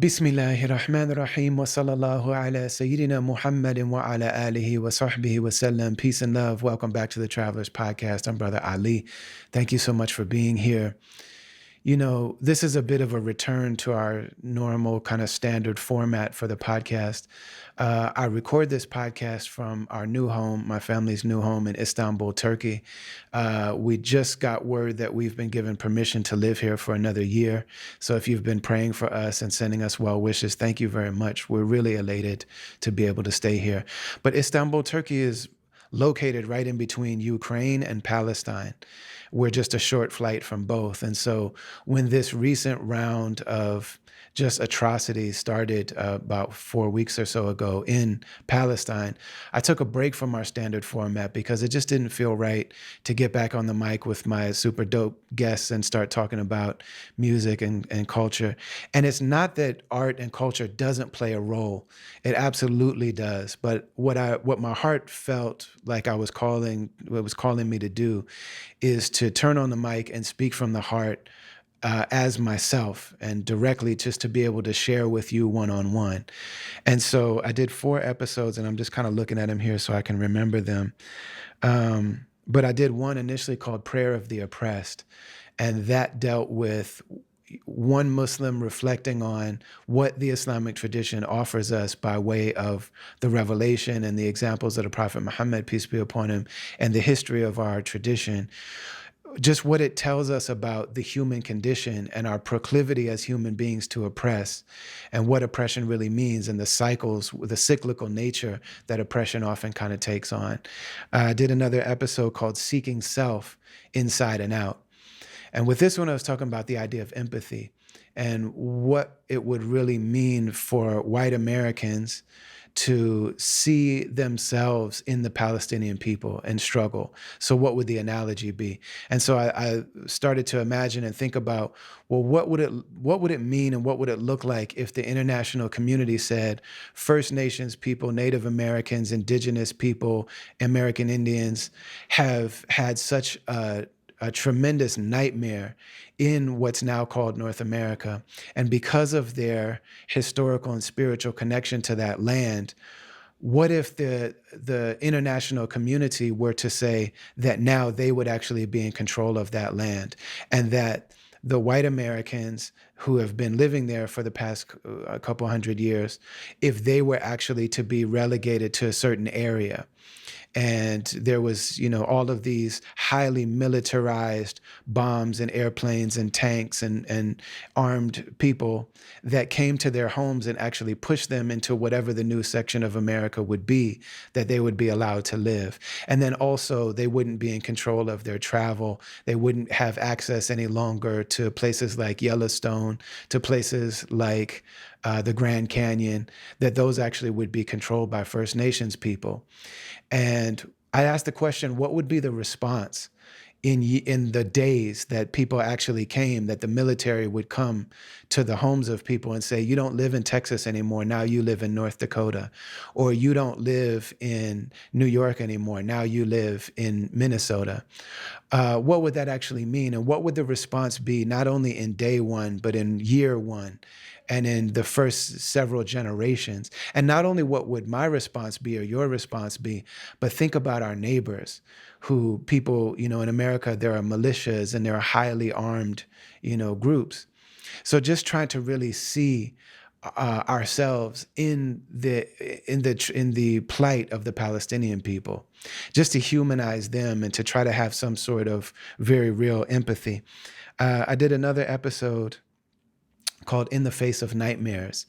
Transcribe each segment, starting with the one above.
Bismillahirrahmanirrahim wa sallallahu ala Sayyidina Muhammadin wa ala alihi wa sahbihi wa sallam. Peace and love. Welcome back to the Travelers Podcast. I'm Brother Ali. Thank you so much for being here. You know, this is a bit of a return to our normal kind of standard format for the podcast. I record this podcast from our new home, my family's new home in Istanbul, Turkey. We just got word that we've been given permission to live here for another year. So if you've been praying for us and sending us well wishes, thank you very much. We're really elated to be able to stay here. But Istanbul, Turkey is located right in between Ukraine and Palestine. We're just a short flight from both. And so when this recent round of just atrocities started about 4 weeks or so ago in Palestine, I took a break from our standard format because it just didn't feel right to get back on the mic with my super dope guests and start talking about music and culture. And it's not that art and culture doesn't play a role. It absolutely does. But what my heart felt like what was calling me to do is to turn on the mic and speak from the heart as myself and directly, just to be able to share with you one-on-one. And so I did 4 episodes, and I'm just kind of looking at them here so I can remember them. But I did one initially called Prayer of the Oppressed, and that dealt with one Muslim reflecting on what the Islamic tradition offers us by way of the revelation and the examples of the Prophet Muhammad, peace be upon him, and the history of our tradition. Just what it tells us about the human condition and our proclivity as human beings to oppress, and what oppression really means, and the cycles, the cyclical nature that oppression often kind of takes on. I did another episode called Seeking Self, Inside and Out. And with this one, I was talking about the idea of empathy and what it would really mean for white Americans to see themselves in the Palestinian people and struggle. So what would the analogy be? And so I started to imagine and think about, well, what would it mean and what would it look like if the international community said First Nations people, Native Americans, Indigenous people, American Indians have had such a tremendous nightmare in what's now called North America. And because of their historical and spiritual connection to that land, what if the international community were to say that now they would actually be in control of that land, and that the white Americans who have been living there for the past a couple hundred years, if they were actually to be relegated to a certain area, and there was, all of these highly militarized bombs and airplanes and tanks and armed people that came to their homes and actually pushed them into whatever the new section of America would be, that they would be allowed to live. And then also they wouldn't be in control of their travel. They wouldn't have access any longer to places like Yellowstone, to places like the Grand Canyon, that those actually would be controlled by First Nations people. And I asked the question, what would be the response in the days that people actually came, that the military would come to the homes of people and say, you don't live in Texas anymore, now you live in North Dakota, or you don't live in New York anymore, now you live in Minnesota. What would that actually mean? And what would the response be, not only in day one, but in year one, and in the first several generations? And not only what would my response be or your response be, but think about our neighbors, who people, in America, there are militias and there are highly armed, groups. So just trying to really see ourselves in the plight of the Palestinian people, just to humanize them and to try to have some sort of very real empathy. I did another episode called In the Face of Nightmares.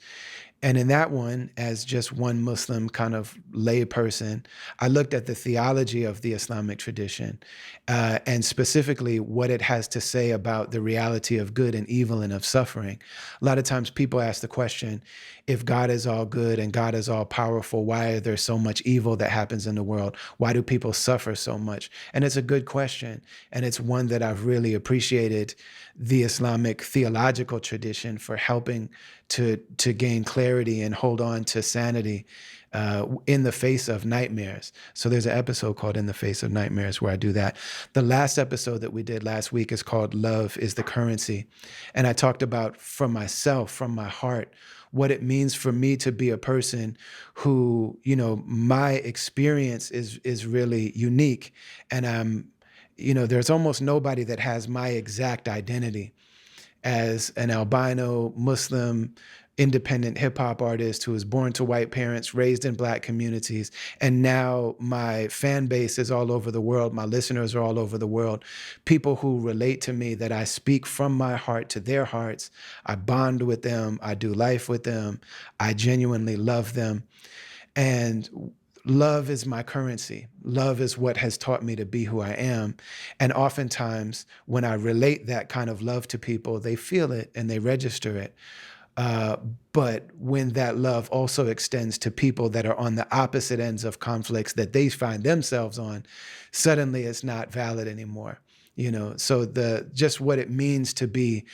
And in that one, as just one Muslim kind of lay person, I looked at the theology of the Islamic tradition, and specifically what it has to say about the reality of good and evil and of suffering. A lot of times people ask the question, if God is all good and God is all powerful, why is there so much evil that happens in the world? Why do people suffer so much? And it's a good question. And it's one that I've really appreciated the Islamic theological tradition for helping to gain clarity and hold on to sanity in the face of nightmares. So there's an episode called In the Face of Nightmares where I do that. The last episode that we did last week is called Love is the Currency. And I talked about, from myself, from my heart, what it means for me to be a person who, my experience is really unique. And there's almost nobody that has my exact identity as an albino Muslim independent hip hop artist who was born to white parents, raised in Black communities. And now my fan base is all over the world. My listeners are all over the world. People who relate to me, that I speak from my heart to their hearts. I bond with them. I do life with them. I genuinely love them. And love is my currency. Love is what has taught me to be who I am. And oftentimes, when I relate that kind of love to people, they feel it and they register it. But when that love also extends to people that are on the opposite ends of conflicts that they find themselves on, suddenly it's not valid anymore. So just what it means to be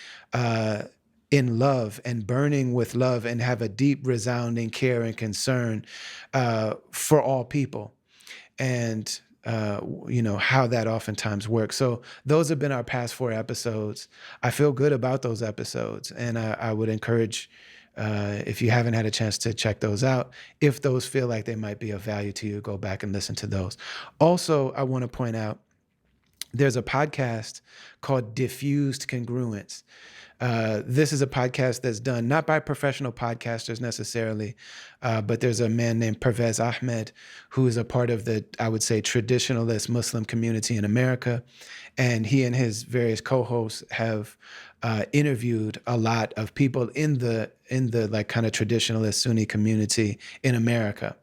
in love and burning with love and have a deep, resounding care and concern for all people, and how that oftentimes works. So those have been our past 4 episodes. I feel good about those episodes, and I would encourage, if you haven't had a chance to check those out, if those feel like they might be of value to you, go back and listen to those. Also, I want to point out, there's a podcast called Diffused Congruence. This is a podcast that's done not by professional podcasters necessarily, but there's a man named Pervez Ahmed who is a part of the, I would say, traditionalist Muslim community in America. And he and his various co-hosts have interviewed a lot of people in the like kind of traditionalist Sunni community in America.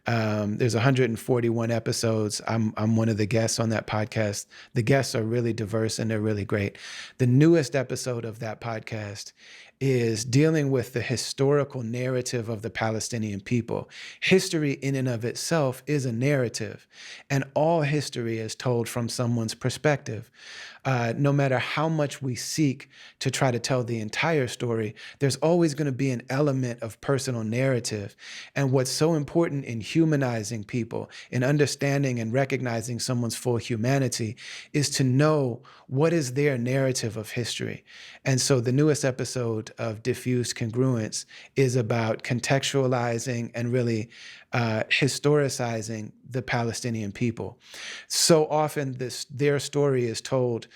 There's 141 episodes. I'm one of the guests on that podcast. The guests are really diverse and they're really great. The newest episode of that podcast is dealing with the historical narrative of the Palestinian people. History in and of itself is a narrative, and all history is told from someone's perspective. No matter how much we seek to try to tell the entire story, there's always going to be an element of personal narrative. And what's so important in humanizing people, in understanding and recognizing someone's full humanity, is to know what is their narrative of history. And so the newest episode of Diffused Congruence is about contextualizing and really historicizing the Palestinian people. So often their story is told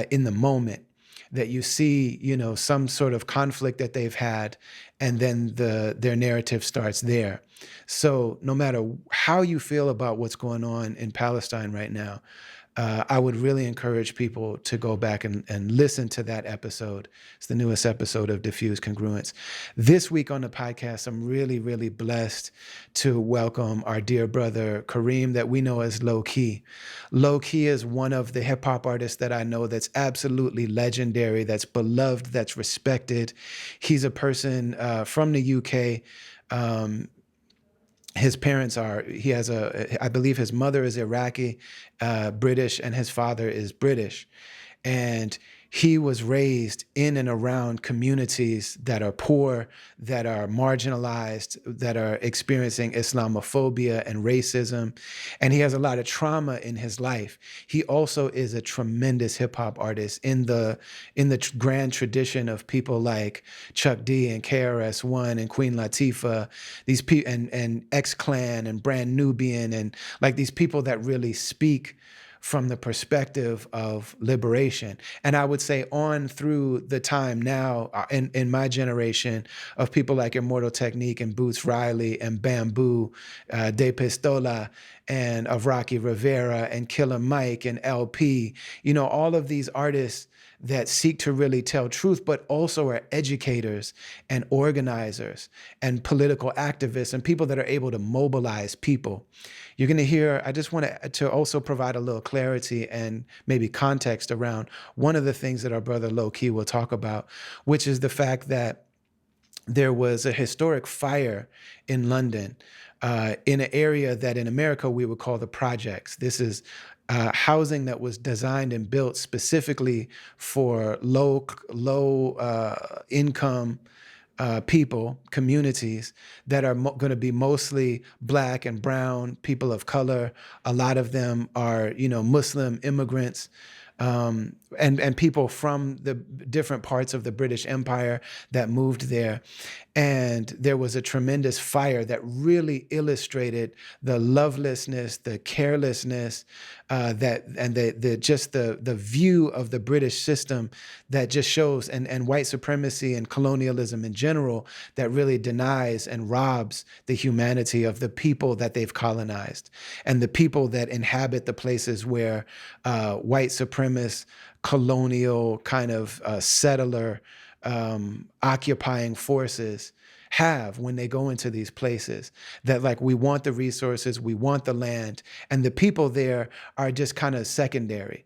in the moment, that you see, some sort of conflict that they've had, and then their narrative starts there. So no matter how you feel about what's going on in Palestine right now, I would really encourage people to go back and listen to that episode. It's the newest episode of Diffused Congruence. This week on the podcast, I'm really, really blessed to welcome our dear brother, Kareem, that we know as Lowkey. Lowkey is one of the hip hop artists that I know that's absolutely legendary, that's beloved, that's respected. He's a person from the UK. His parents I believe his mother is Iraqi, British, and his father is British. And he was raised in and around communities that are poor, that are marginalized, that are experiencing Islamophobia and racism. And he has a lot of trauma in his life. He also is a tremendous hip hop artist in the grand tradition of people like Chuck D and KRS-One and Queen Latifah, these people, and X-Clan and Brand Nubian, and like these people that really speak from the perspective of liberation. And I would say on through the time now in my generation of people like Immortal Technique and Boots Riley and Bamboo, De Pistola, and of Rocky Rivera and Killer Mike and LP, all of these artists that seek to really tell truth, but also are educators and organizers and political activists and people that are able to mobilize people. You're going to hear, I just want to also provide a little clarity and maybe context around one of the things that our brother Lowkey will talk about, which is the fact that there was a historic fire in London in an area that in America we would call the projects. This is housing that was designed and built specifically for low income people, communities that are going to be mostly Black and brown, people of color. A lot of them are, Muslim immigrants, and people from the different parts of the British Empire that moved there. And there was a tremendous fire that really illustrated the lovelessness, the carelessness, the view of the British system that just shows, and white supremacy and colonialism in general, that really denies and robs the humanity of the people that they've colonized and the people that inhabit the places where white supremacist, colonial kind of settler occupying forces have when they go into these places. That, like, we want the resources, we want the land, and the people there are just kind of secondary.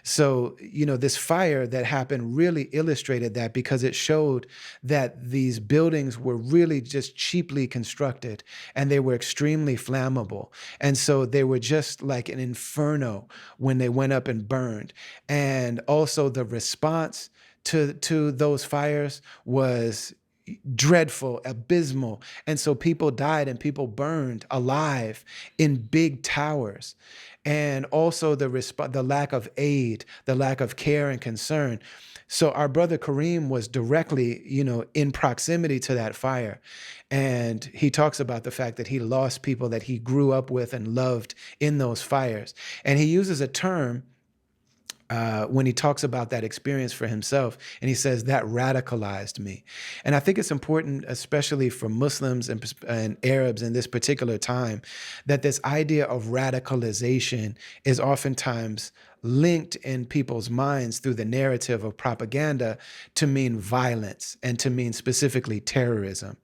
So, this fire that happened really illustrated that, because it showed that these buildings were really just cheaply constructed and they were extremely flammable. And so they were just like an inferno when they went up and burned. And also the response to those fires was dreadful, abysmal. And so people died and people burned alive in big towers. And also the lack of aid, the lack of care and concern. So our brother Kareem was directly, in proximity to that fire. And he talks about the fact that he lost people that he grew up with and loved in those fires. And he uses a term when he talks about that experience for himself, and he says that radicalized me. And I think it's important, especially for Muslims and Arabs in this particular time, that this idea of radicalization is oftentimes linked in people's minds through the narrative of propaganda to mean violence and to mean specifically terrorism.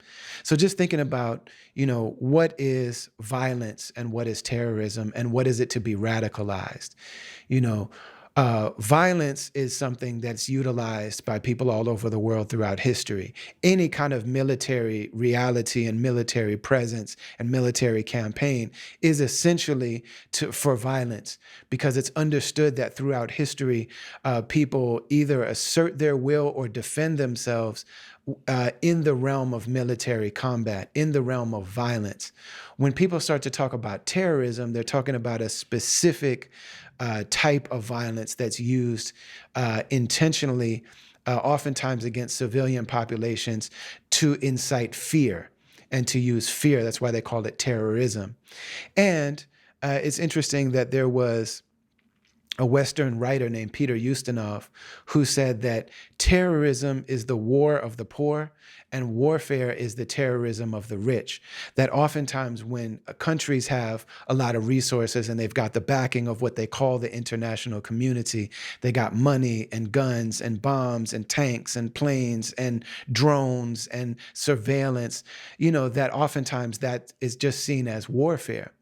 So just thinking about, what is violence and what is terrorism and what is it to be radicalized? Violence is something that's utilized by people all over the world throughout history. Any kind of military reality and military presence and military campaign is essentially for violence, because it's understood that throughout history, people either assert their will or defend themselves in the realm of military combat, in the realm of violence. When people start to talk about terrorism, they're talking about a specific type of violence that's used intentionally, oftentimes against civilian populations, to incite fear and to use fear. That's why they call it terrorism. And it's interesting that there was a Western writer named Peter Ustinov who said that terrorism is the war of the poor and warfare is the terrorism of the rich. That oftentimes when countries have a lot of resources and they've got the backing of what they call the international community, they got money and guns and bombs and tanks and planes and drones and surveillance, that oftentimes that is just seen as warfare.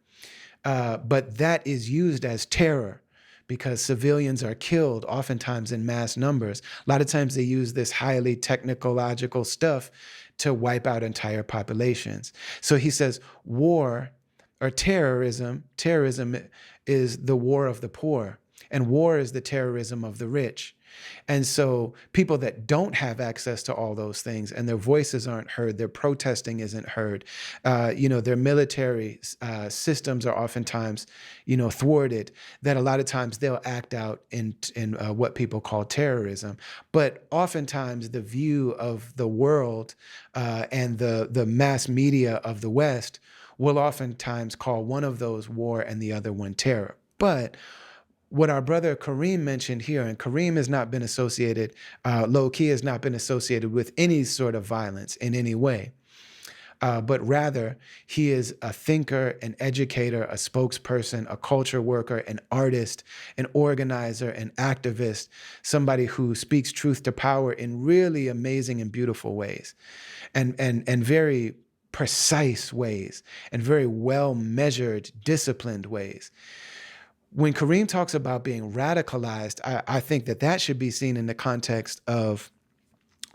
But that is used as terror, because civilians are killed oftentimes in mass numbers. A lot of times they use this highly technological stuff to wipe out entire populations. So he says war or terrorism is the war of the poor, and war is the terrorism of the rich. And so people that don't have access to all those things and their voices aren't heard, their protesting isn't heard, their military systems are oftentimes, thwarted, that a lot of times they'll act out in what people call terrorism. But oftentimes the view of the world and the mass media of the West will oftentimes call one of those war and the other one terror. But what our brother Kareem mentioned here, and Kareem has not been associated, Lowkey has not been associated with any sort of violence in any way. But rather, he is a thinker, an educator, a spokesperson, a culture worker, an artist, an organizer, an activist, somebody who speaks truth to power in really amazing and beautiful ways, and very precise ways, and very well-measured, disciplined ways. When Kareem talks about being radicalized, I think that should be seen in the context of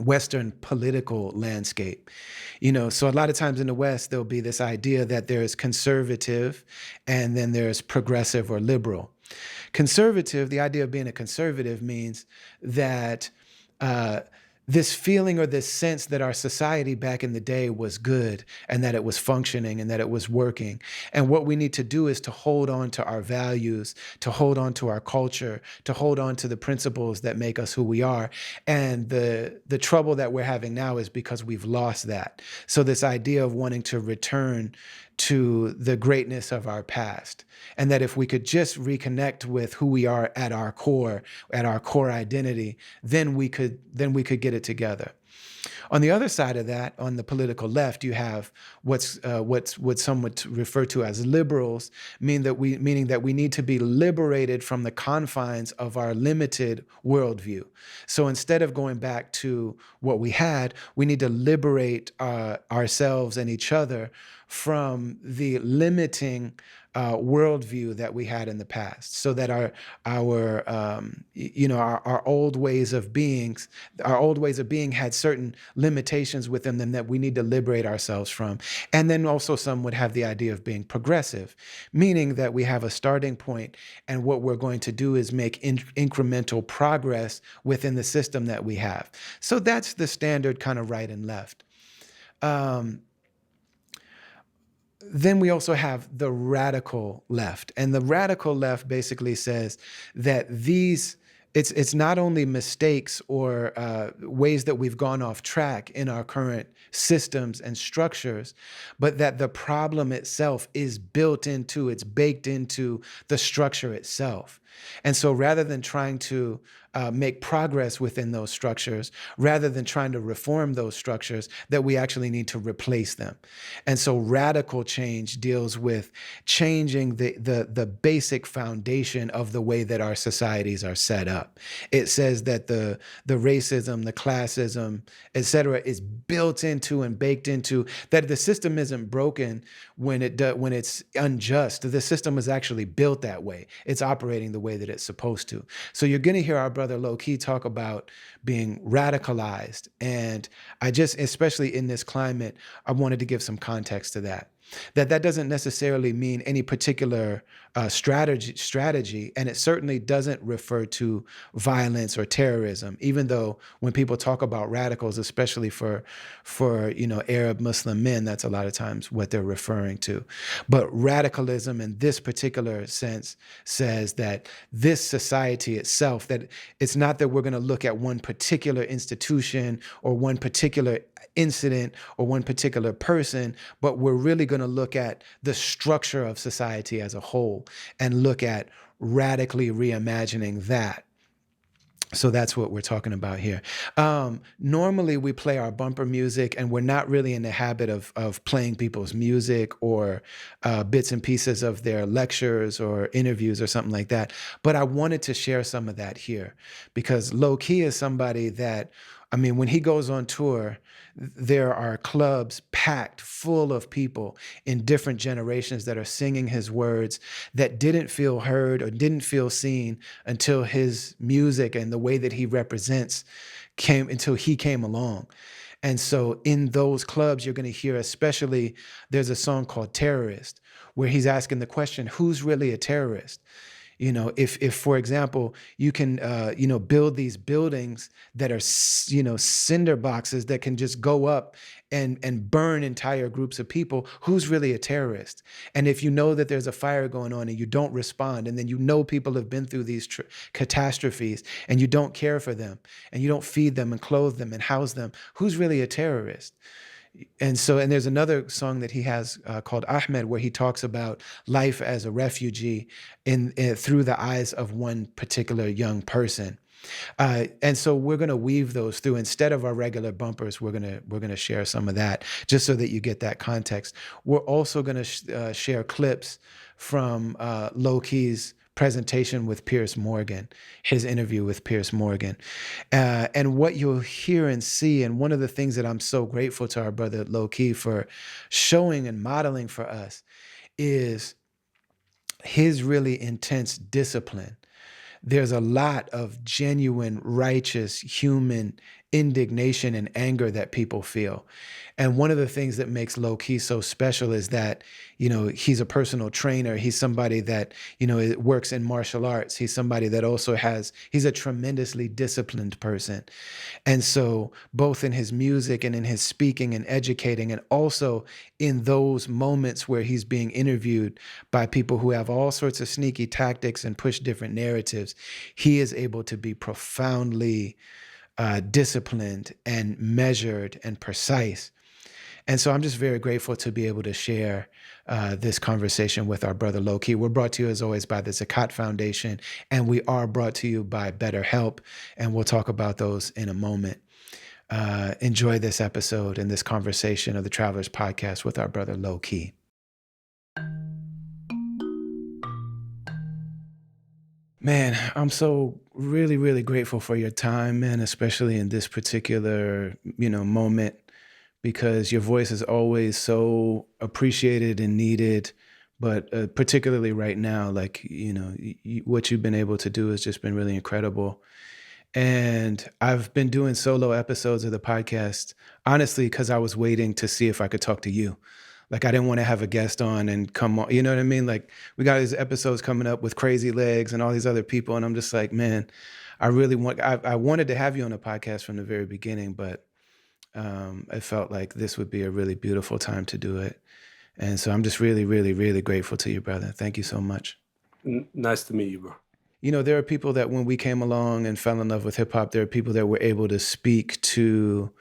Western political landscape. So a lot of times in the West, there'll be this idea that there's conservative and then there's progressive or liberal. Conservative, the idea of being a conservative means that this feeling or this sense that our society back in the day was good and that it was functioning and that it was working. And what we need to do is to hold on to our values, to hold on to our culture, to hold on to the principles that make us who we are. And the trouble that we're having now is because we've lost that. So this idea of wanting to return to the greatness of our past, and that if we could just reconnect with who we are at our core identity, then we could get it together. On the other side of that, on the political left, you have what some would refer to as liberals, meaning that we need to be liberated from the confines of our limited worldview. So instead of going back to what we had, we need to liberate ourselves and each other from the limiting worldview that we had in the past, so that our old ways of being had certain limitations within them that we need to liberate ourselves from. And then also some would have the idea of being progressive, meaning that we have a starting point, and what we're going to do is make incremental progress within the system that we have. So that's the standard kind of right and left. Um, then we also have the radical left. And the radical left basically says that it's not only mistakes or ways that we've gone off track in our current systems and structures, but that the problem itself is it's baked into the structure itself. And so rather than trying to make progress within those structures, rather than trying to reform those structures, that we actually need to replace them. And so radical change deals with changing the basic foundation of the way that our societies are set up. It says that the racism, the classism, et cetera, is built into and baked into, that the system isn't broken when it's unjust. The system is actually built that way. It's operating the way that it's supposed to. So you're going to hear our brother Lowkey talk about being radicalized. And especially in this climate, I wanted to give some context to that. That doesn't necessarily mean any particular strategy, and it certainly doesn't refer to violence or terrorism. Even though when people talk about radicals, especially for Arab Muslim men, that's a lot of times what they're referring to. But radicalism in this particular sense says that this society itself, that it's not that we're going to look at one particular institution or one particular incident or one particular person, but we're really going to look at the structure of society as a whole and look at radically reimagining that. So that's what we're talking about here. Normally we play our bumper music, and we're not really in the habit of playing people's music or bits and pieces of their lectures or interviews or something like that. But I wanted to share some of that here, because Lowkey is somebody that, when he goes on tour, there are clubs packed full of people in different generations that are singing his words, that didn't feel heard or didn't feel seen until his music and the way that he represents until he came along. And so in those clubs, you're going to hear, especially, there's a song called Terrorist, where he's asking the question, who's really a terrorist? If for example, you can, build these buildings that are, cinder boxes that can just go up and burn entire groups of people, who's really a terrorist? And if you know that there's a fire going on and you don't respond, and then people have been through these catastrophes and you don't care for them and you don't feed them and clothe them and house them, who's really a terrorist? And there's another song that he has called Ahmed, where he talks about life as a refugee through the eyes of one particular young person. And so we're going to weave those through. Instead of our regular bumpers, we're going to share some of that, just so that you get that context. We're also going to share clips from Lowkey's presentation with Piers Morgan, his interview with Piers Morgan. And what you'll hear and see, and one of the things that I'm so grateful to our brother Lowkey for showing and modeling for us, is his really intense discipline. There's a lot of genuine, righteous, human indignation and anger that people feel. And one of the things that makes Lowkey so special is that, he's a personal trainer. He's somebody that, works in martial arts. He's somebody that also he's a tremendously disciplined person. And so both in his music and in his speaking and educating, and also in those moments where he's being interviewed by people who have all sorts of sneaky tactics and push different narratives, he is able to be profoundly disciplined and measured and precise. And so I'm just very grateful to be able to share this conversation with our brother Lowkey. We're brought to you, as always, by the Zakat Foundation, and we are brought to you by BetterHelp, and we'll talk about those in a moment. Enjoy this episode and this conversation of the Travelers Podcast with our brother Lowkey. Man, I'm so really, really grateful for your time, man, especially in this particular, moment, because your voice is always so appreciated and needed. But particularly right now, like, what you've been able to do has just been really incredible. And I've been doing solo episodes of the podcast, honestly, because I was waiting to see if I could talk to you. Like, I didn't want to have a guest on and come on, you know what I mean? Like, we got these episodes coming up with Crazy Legs and all these other people. And I'm just like, man, I wanted to have you on a podcast from the very beginning, but I felt like this would be a really beautiful time to do it. And so I'm just really, really, really grateful to you, brother. Thank you so much. Nice to meet you, bro. There are people that when we came along and fell in love with hip hop, there are people that were able to speak to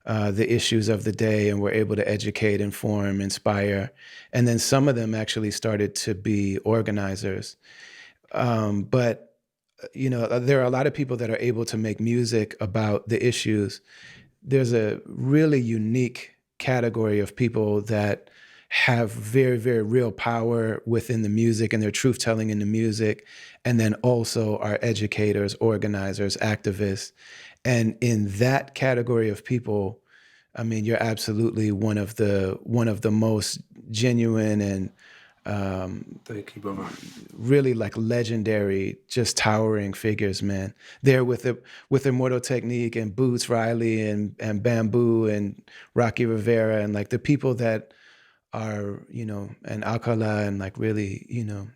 the issues of the day and were able to educate, inform, inspire. And then some of them actually started to be organizers. But there are a lot of people that are able to make music about the issues. There's a really unique category of people that have very, very real power within the music and their truth telling in the music. And then also are educators, organizers, activists. And in that category of people, I mean, you're absolutely one of the most genuine and thank you, brother. Really like legendary, just towering figures, man. There with Immortal Technique and Boots Riley and Bamboo and Rocky Rivera and like the people that are, and Alcala and like really,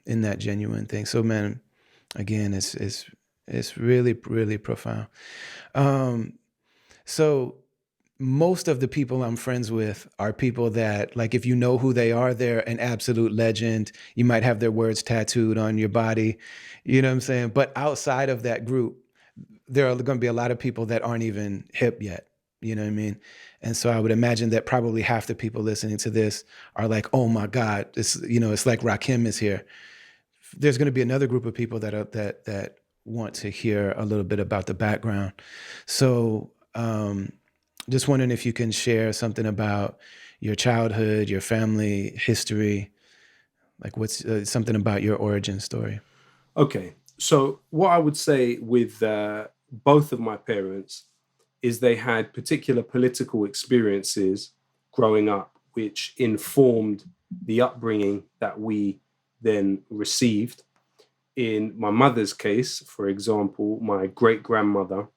in that genuine thing. So man, again, it's really, really profound. So most of the people I'm friends with are people that, like, if you know who they are, they're an absolute legend. You might have their words tattooed on your body, you know what I'm saying? But outside of that group, there are going to be a lot of people that aren't even hip yet, you know what I mean? And so I would imagine that probably half the people listening to this are like, oh my God, it's like Rakim is here. There's going to be another group of people that want to hear a little bit about the background. So, just wondering if you can share something about your childhood, your family history, like what's something about your origin story. Okay, so what I would say with both of my parents is they had particular political experiences growing up, which informed the upbringing that we then received. In my mother's case, for example, my great-grandmother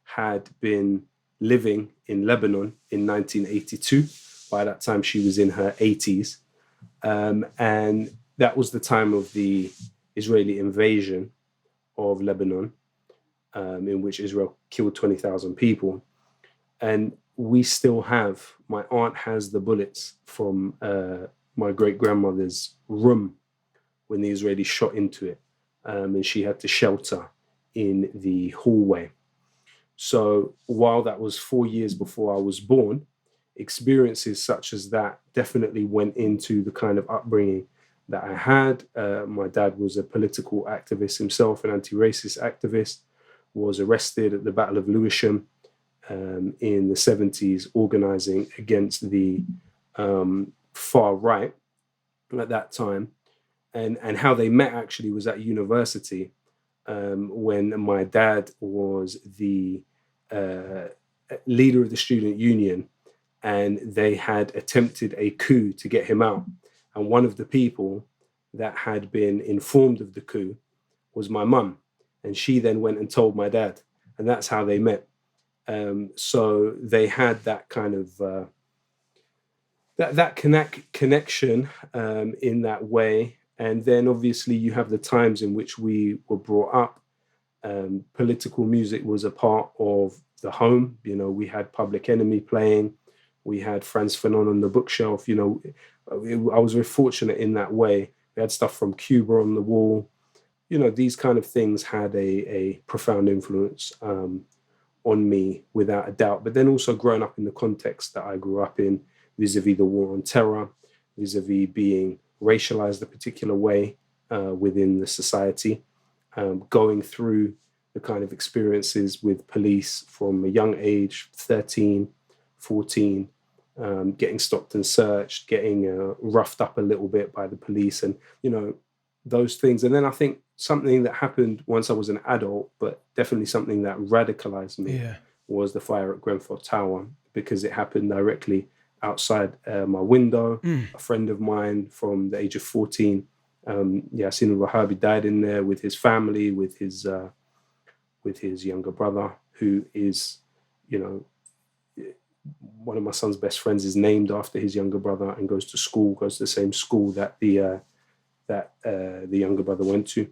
had been living in Lebanon in 1982. By that time, she was in her 80s. And that was the time of the Israeli invasion of Lebanon, in which Israel killed 20,000 people. And we still have, my aunt has the bullets from my great-grandmother's room when the Israelis shot into it. And she had to shelter in the hallway. So while that was 4 years before I was born, experiences such as that definitely went into the kind of upbringing that I had. My dad was a political activist himself, an anti-racist activist, was arrested at the Battle of Lewisham in the 70s, organizing against the far right at that time. And how they met actually was at university when my dad was the leader of the student union, and they had attempted a coup to get him out. And one of the people that had been informed of the coup was my mum. And she then went and told my dad. And that's how they met. So they had that kind of that connection in that way. And then obviously you have the times in which we were brought up. Political music was a part of the home. You know, we had Public Enemy playing, we had Franz Fanon on the bookshelf. You know, I was very fortunate in that way. We had stuff from Cuba on the wall. You know, these kind of things had a profound influence on me without a doubt. But then also growing up in the context that I grew up in, vis-a-vis the war on terror, vis-a-vis being racialized a particular way within the society, going through the kind of experiences with police from a young age, 13, 14, getting stopped and searched, getting roughed up a little bit by the police, and, you know, those things. And then I think something that happened once I was an adult, but definitely something that radicalized me, Yeah. was the fire at Grenfell Tower, because it happened directly outside my window. Mm. A friend of mine from the age of 14, Yasin al-Wahabi, died in there with his family, with his younger brother, who is, you know, one of my son's best friends is named after his younger brother and goes to the same school that the younger brother went to.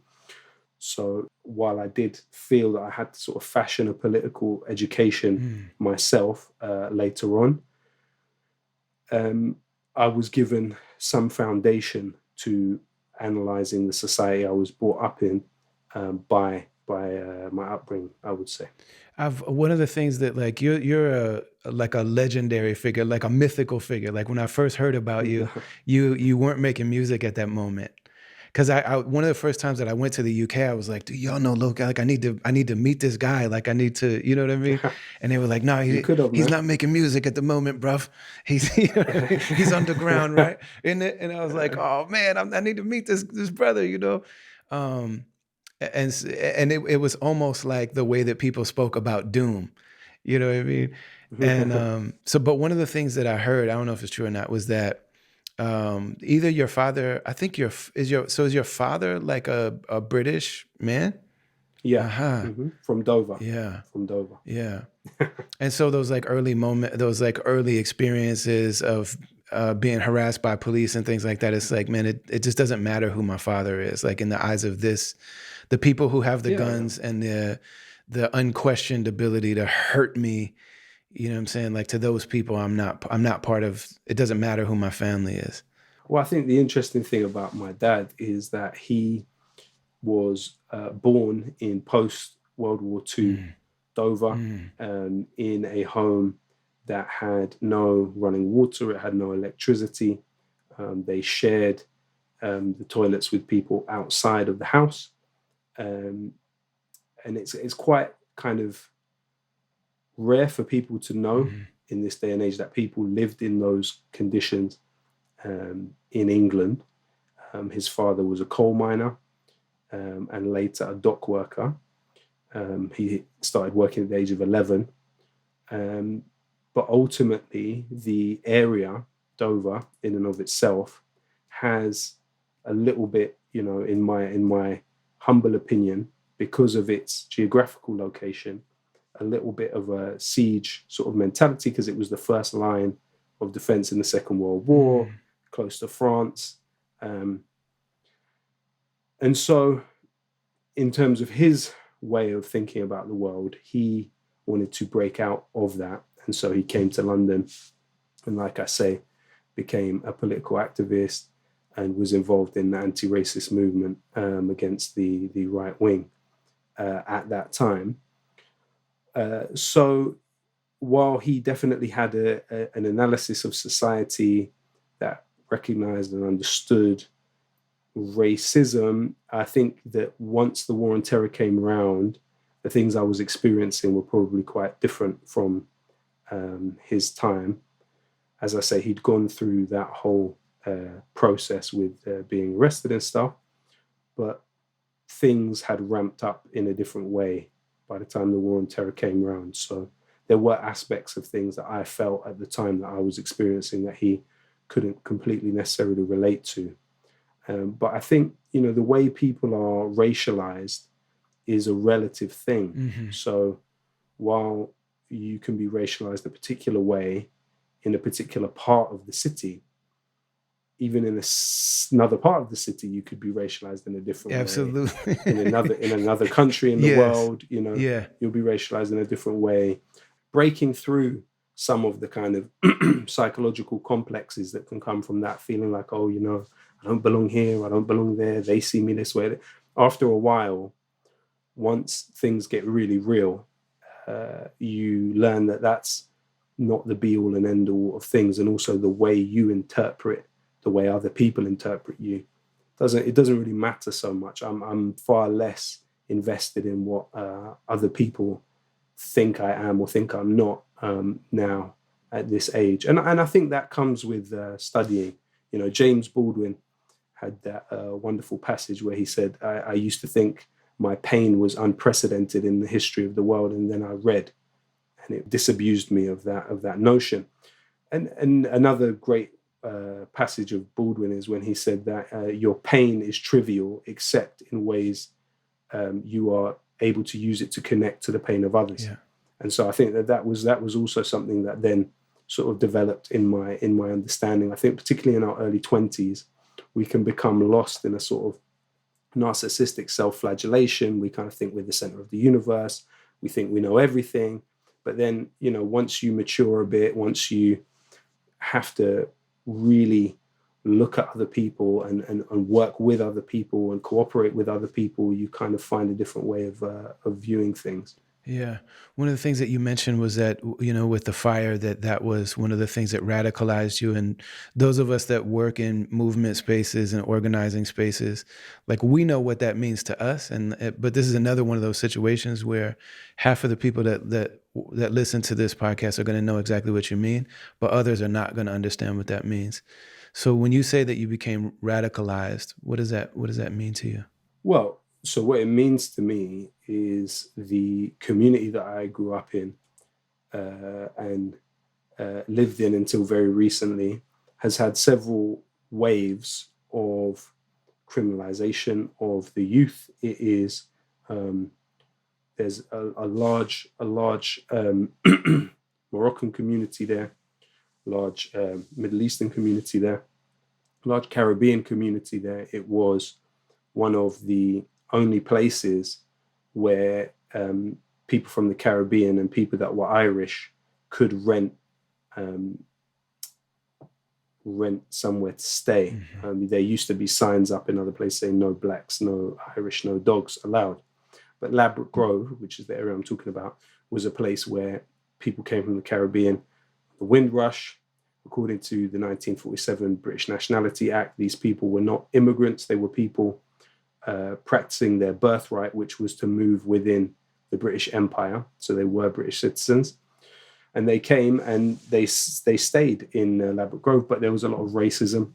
So while I did feel that I had to sort of fashion a political education myself later on, I was given some foundation to analyzing the society I was brought up in by my upbringing, I would say. One of the things that, like, you're like a legendary figure, like a mythical figure. Like when I first heard about you, you weren't making music at that moment. Because I one of the first times that I went to the UK, I was like, "Do y'all know Lowkey? Like, I need to meet this guy. Like, I need to, you know what I mean?" And they were like, "No, You could have, he's man. not making music at the moment, bruv. He's you know what I mean? He's underground, right?" And I was like, "Oh man, I need to meet this brother," you know. Um, and it was almost like the way that people spoke about doom, you know what I mean? And so, but one of the things that I heard, I don't know if it's true or not, was that either your father, I think is your father like a British man? Yeah. Uh-huh. From Dover. Yeah. From Dover. Yeah. And so those like those like early experiences of being harassed by police and things like that, it's like, man, it just doesn't matter who my father is. Like in the eyes of the people who have the Yeah. guns and the unquestioned ability to hurt me, you know what I'm saying? Like to those people, I'm not part of, it doesn't matter who my family is. Well, I think the interesting thing about my dad is that he was born in post World War II Dover, in a home that had no running water, it had no electricity. They shared the toilets with people outside of the house. And it's quite kind of rare for people to know in this day and age that people lived in those conditions in England. His father was a coal miner and later a dock worker. He started working at the age of 11. But ultimately, the area, Dover, in and of itself, has a little bit, you know, in my humble opinion, because of its geographical location, a little bit of a siege sort of mentality, because it was the first line of defense in the Second World War, close to France. And so, in terms of his way of thinking about the world, he wanted to break out of that. And so he came to London and, like I say, became a political activist and was involved in the anti-racist movement against the right wing at that time. So while he definitely had an analysis of society that recognized and understood racism, I think that once the war on terror came around, the things I was experiencing were probably quite different from his time. As I say, he'd gone through that whole process with being arrested and stuff, but things had ramped up in a different way by the time the war on terror came around. So there were aspects of things that I felt at the time that I was experiencing that he couldn't completely necessarily relate to. But I think, you know, the way people are racialized is a relative thing. So while, you can be racialized a particular way in a particular part of the city, even in another part of the city, you could be racialized in a different way. Absolutely. In another country in the Yes. world, you know, Yeah. you'll be racialized in a different way. Breaking through some of the kind of psychological complexes that can come from that feeling like, oh, you know, I don't belong here, I don't belong there, they see me this way. After a while, once things get really real, you learn that that's not the be all and end all of things, and also the way you interpret, the way other people interpret you, doesn't really matter so much. I'm far less invested in what other people think I am or think I'm not now at this age, and I think that comes with studying. You know, James Baldwin had that wonderful passage where he said, I used to think my pain was unprecedented in the history of the world, and then I read, and it disabused me of that notion. And another great passage of Baldwin is when he said that your pain is trivial except in ways you are able to use it to connect to the pain of others. Yeah. And so I think that was also something that then sort of developed in my understanding. I think particularly in our early 20s, we can become lost in a sort of narcissistic self-flagellation. We kind of think we're the center of the universe. We think we know everything. But then, you know, once you mature a bit, once you have to really look at other people and work with other people and cooperate with other people, you kind of find a different way of viewing things. Yeah. One of the things that you mentioned was that, you know, with the fire, that was one of the things that radicalized you. And those of us that work in movement spaces and organizing spaces, like, we know what that means to us. But this is another one of those situations where half of the people that listen to this podcast are going to know exactly what you mean, but others are not going to understand what that means. So when you say that you became radicalized, what does that mean to you? Well, so what it means to me is the community that I grew up in and lived in until very recently has had several waves of criminalization of the youth. It is there's a large Moroccan community there, large Middle Eastern community there, large Caribbean community there. It was one of the only places where people from the Caribbean and people that were Irish could rent somewhere to stay. Mm-hmm. There used to be signs up in other places saying no blacks, no Irish, no dogs allowed. But Ladbroke Grove, which is the area I'm talking about, was a place where people came from the Caribbean. The Windrush, according to the 1947 British Nationality Act, these people were not immigrants. They were people practicing their birthright, which was to move within the British Empire. So they were British citizens. And they came and they stayed in Ladbroke Grove, but there was a lot of racism,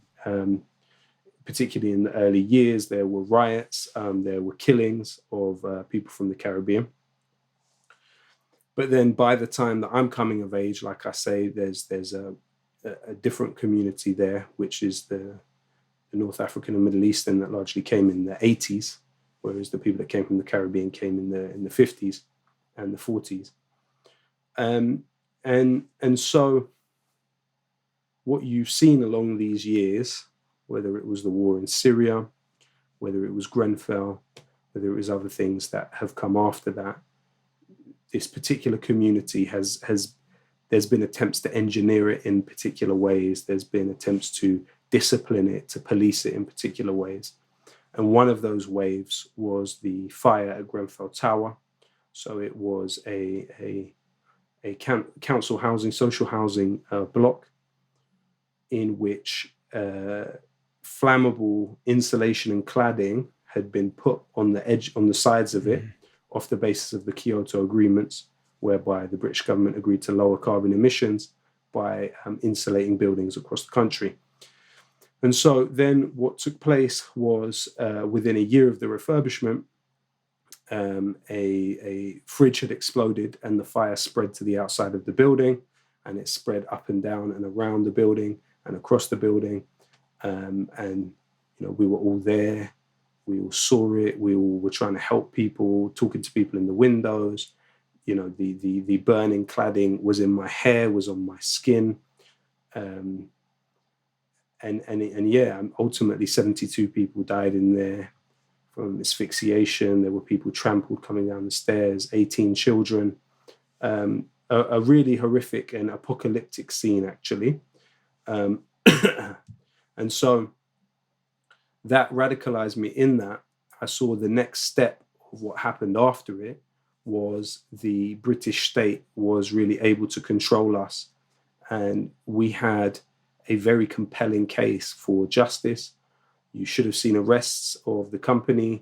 particularly in the early years. There were riots, there were killings of people from the Caribbean. But then by the time that I'm coming of age, like I say, there's a different community there, which is the North African and Middle Eastern, that largely came in the 80s, whereas the people that came from the Caribbean came in the 50s and the 40s. And so what you've seen along these years, whether it was the war in Syria, whether it was Grenfell, whether it was other things that have come after that, this particular community there's been attempts to engineer it in particular ways. There's been attempts to discipline it, to police it in particular ways. And one of those waves was the fire at Grenfell Tower. So it was a council housing, social housing block in which flammable insulation and cladding had been put on the sides of it, off the basis of the Kyoto agreements, whereby the British government agreed to lower carbon emissions by insulating buildings across the country. And so then what took place was within a year of the refurbishment, a fridge had exploded and the fire spread to the outside of the building, and it spread up and down and around the building and across the building. And you know, we were all there. We all saw it. We all were trying to help people, talking to people in the windows. the burning cladding was in my hair, was on my skin. Um, and yeah, ultimately 72 people died in there from asphyxiation. There were people trampled coming down the stairs, 18 children. A really horrific and apocalyptic scene, actually. Um, and so that radicalized me in that. I saw the next step of what happened after it was the British state was really able to control us. And we had a very compelling case for justice. You should have seen arrests of the companies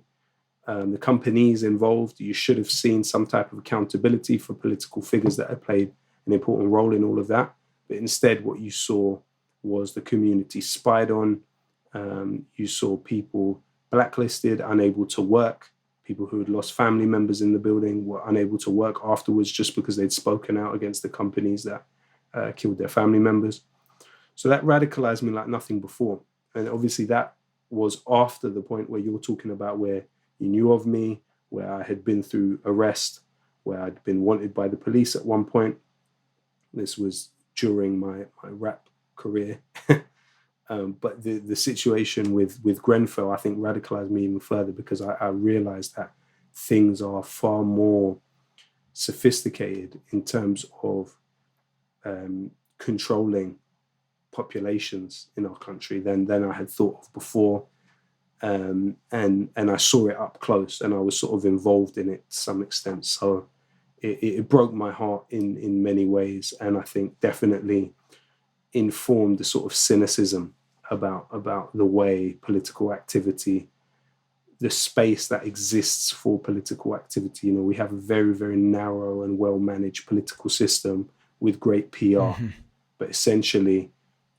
involved. You should have seen some type of accountability for political figures that had played an important role in all of that. But instead, what you saw was the community spied on. You saw people blacklisted, unable to work. People who had lost family members in the building were unable to work afterwards just because they'd spoken out against the companies that killed their family members. So that radicalized me like nothing before. And obviously that was after the point where you're talking about, where you knew of me, where I had been through arrest, where I'd been wanted by the police at one point. This was during my rap career. But the situation with Grenfell, I think, radicalized me even further, because I realized that things are far more sophisticated in terms of controlling populations in our country than I had thought of before. And I saw it up close, and I was sort of involved in it to some extent. So it broke my heart in many ways, and I think definitely informed the sort of cynicism about the way political activity, the space that exists for political activity. We have a very, very narrow and well-managed political system with great PR, but essentially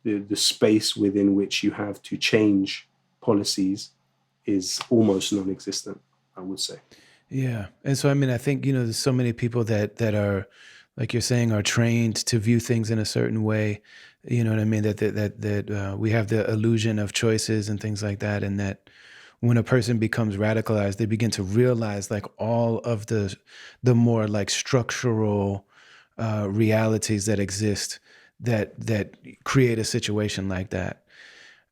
the space within which you have to change policies is almost non-existent, I would say. Yeah. And so, I mean, I think, there's so many people that are, like you're saying, are trained to view things in a certain way. You know what I mean? That we have the illusion of choices and things like that. And that when a person becomes radicalized, they begin to realize like all of the more like structural realities that exist that create a situation like that.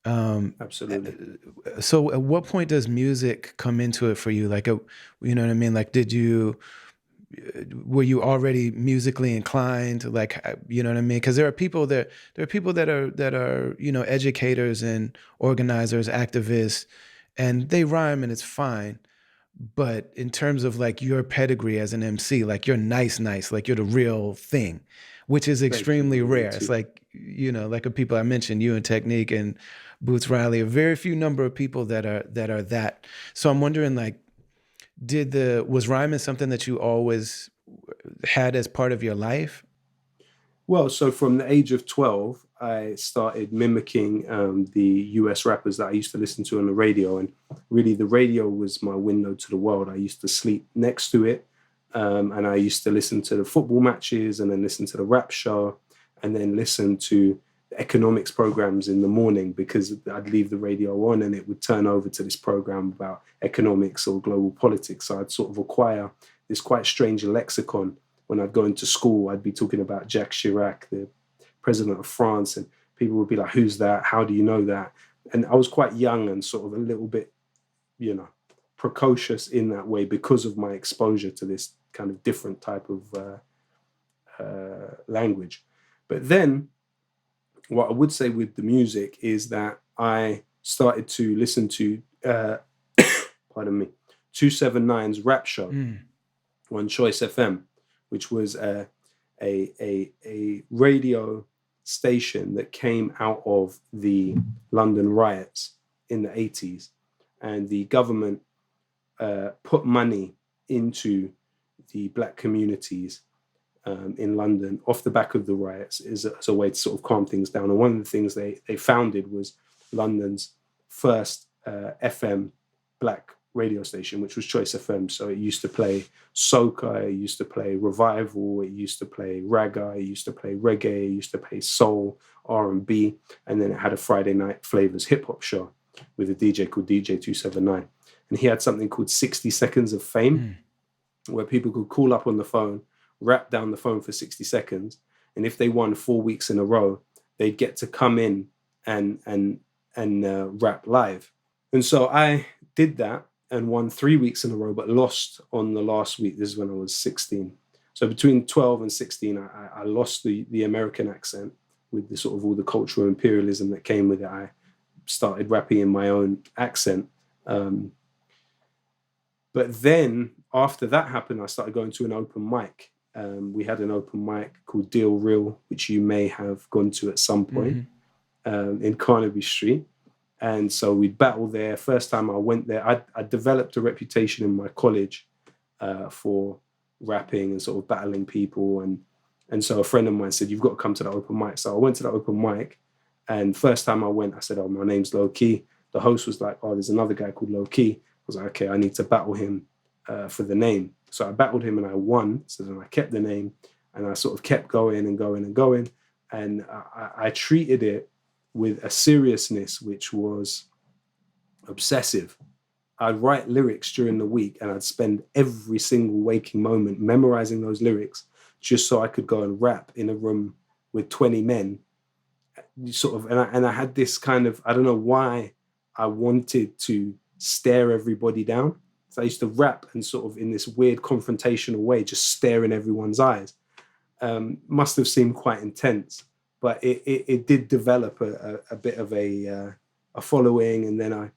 Absolutely. So at what point does music come into it for you? Like, you know what I mean? Like, were you already musically inclined? Like, you know what I mean? Because there are people that are educators and organizers, activists, and they rhyme and it's fine. But in terms of like your pedigree as an MC, like you're nice, like you're the real thing, which is Thank you. extremely Me rare. It's too. like, like the people I mentioned, you and Technique and Boots Riley, a very few number of people that are that. So I'm wondering, like, was rhyming something that you always had as part of your life? Well, so from the age of 12, I started mimicking the US rappers that I used to listen to on the radio. And really, the radio was my window to the world. I used to sleep next to it. And I used to listen to the football matches, and then listen to the rap show, and then listen to the economics programs in the morning, because I'd leave the radio on and it would turn over to this program about economics or global politics. So I'd sort of acquire this quite strange lexicon. When I'd go into school, I'd be talking about Jacques Chirac, the president of France, and people would be like, "Who's that? How do you know that?" And I was quite young and sort of a little bit, precocious in that way, because of my exposure to this kind of different type of language. But then, what I would say with the music is that I started to listen to, pardon me, 279's rap show on Choice FM, which was a radio station that came out of the London riots in the 80s. And the government put money into the black communities in London off the back of the riots as a way to sort of calm things down. And one of the things they founded was London's first FM black radio station, which was Choice FM. So it used to play soca, it used to play revival, it used to play ragga, it used to play reggae, it used to play soul, R&B, and then it had a Friday night flavors hip hop show with a DJ called DJ 279. And he had something called 60 Seconds of Fame, where people could call up on the phone rap down the phone for 60 seconds. And if they won 4 weeks in a row, they'd get to come in and rap live. And so I did that and won 3 weeks in a row, but lost on the last week. This is when I was 16. So between 12 and 16, I lost the American accent with the sort of all the cultural imperialism that came with it. I started rapping in my own accent. But then after that happened, I started going to an open mic. We had an open mic called Deal Real, which you may have gone to at some point, in Carnaby Street. And so we'd battle there. First time I went there, I developed a reputation in my college for rapping and sort of battling people. And so a friend of mine said, you've got to come to the open mic. So I went to the open mic. And first time I went, I said, oh, my name's Lowkey. The host was like, oh, there's another guy called Lowkey. I was like, okay, I need to battle him for the name. So I battled him and I won. So then I kept the name and I sort of kept going and going and going. And I treated it with a seriousness which was obsessive. I'd write lyrics during the week and I'd spend every single waking moment memorizing those lyrics just so I could go and rap in a room with 20 men. Sort of, and I had this kind of, I don't know why I wanted to stare everybody down. So I used to rap and sort of in this weird confrontational way, just staring everyone's eyes. Must have seemed quite intense, but it did develop a bit of a following. And then I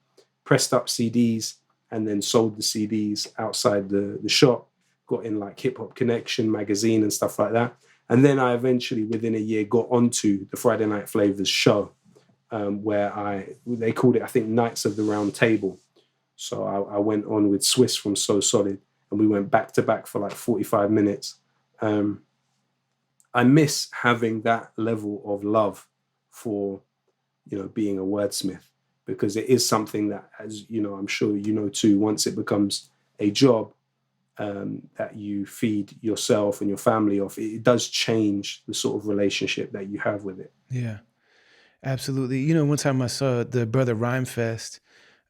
pressed up CDs and then sold the CDs outside the shop, got in like Hip Hop Connection magazine and stuff like that. And then I eventually, within a year, got onto the Friday Night Flavors show, where they called it, I think, Knights of the Round Table. So I went on with Swiss from So Solid, and we went back to back for like 45 minutes. I miss having that level of love for, being a wordsmith, because it is something that, as you know, I'm sure you know too, once it becomes a job, that you feed yourself and your family off, it does change the sort of relationship that you have with it. Yeah, absolutely. One time I saw the brother Rhymefest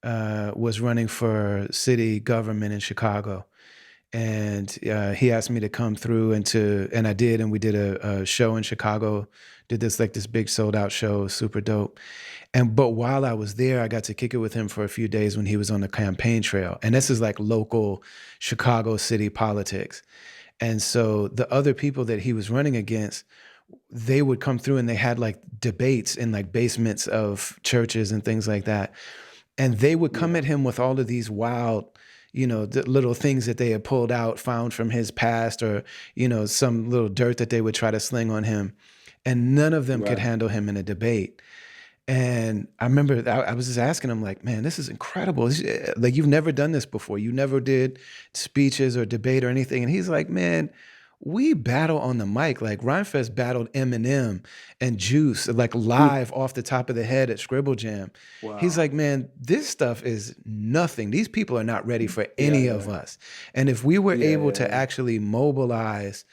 was running for city government in Chicago. And he asked me to come through and I did, and we did a show in Chicago, did this big sold out show, super dope. But while I was there, I got to kick it with him for a few days when he was on the campaign trail. And this is like local Chicago city politics. And so the other people that he was running against, they would come through and they had like debates in like basements of churches and things like that. And they would come at him with all of these wild, the little things that they had pulled out, found from his past, or, some little dirt that they would try to sling on him. And none of them could handle him in a debate. And I remember I was just asking him, like, man, this is incredible. Like, you've never done this before. You never did speeches or debate or anything. And he's like, man, we battle on the mic. Like, Rhymefest battled Eminem and Juice, like live off the top of the head at Scribble Jam. Wow. He's like, man, this stuff is nothing. These people are not ready for any of us. And if we were able to actually mobilize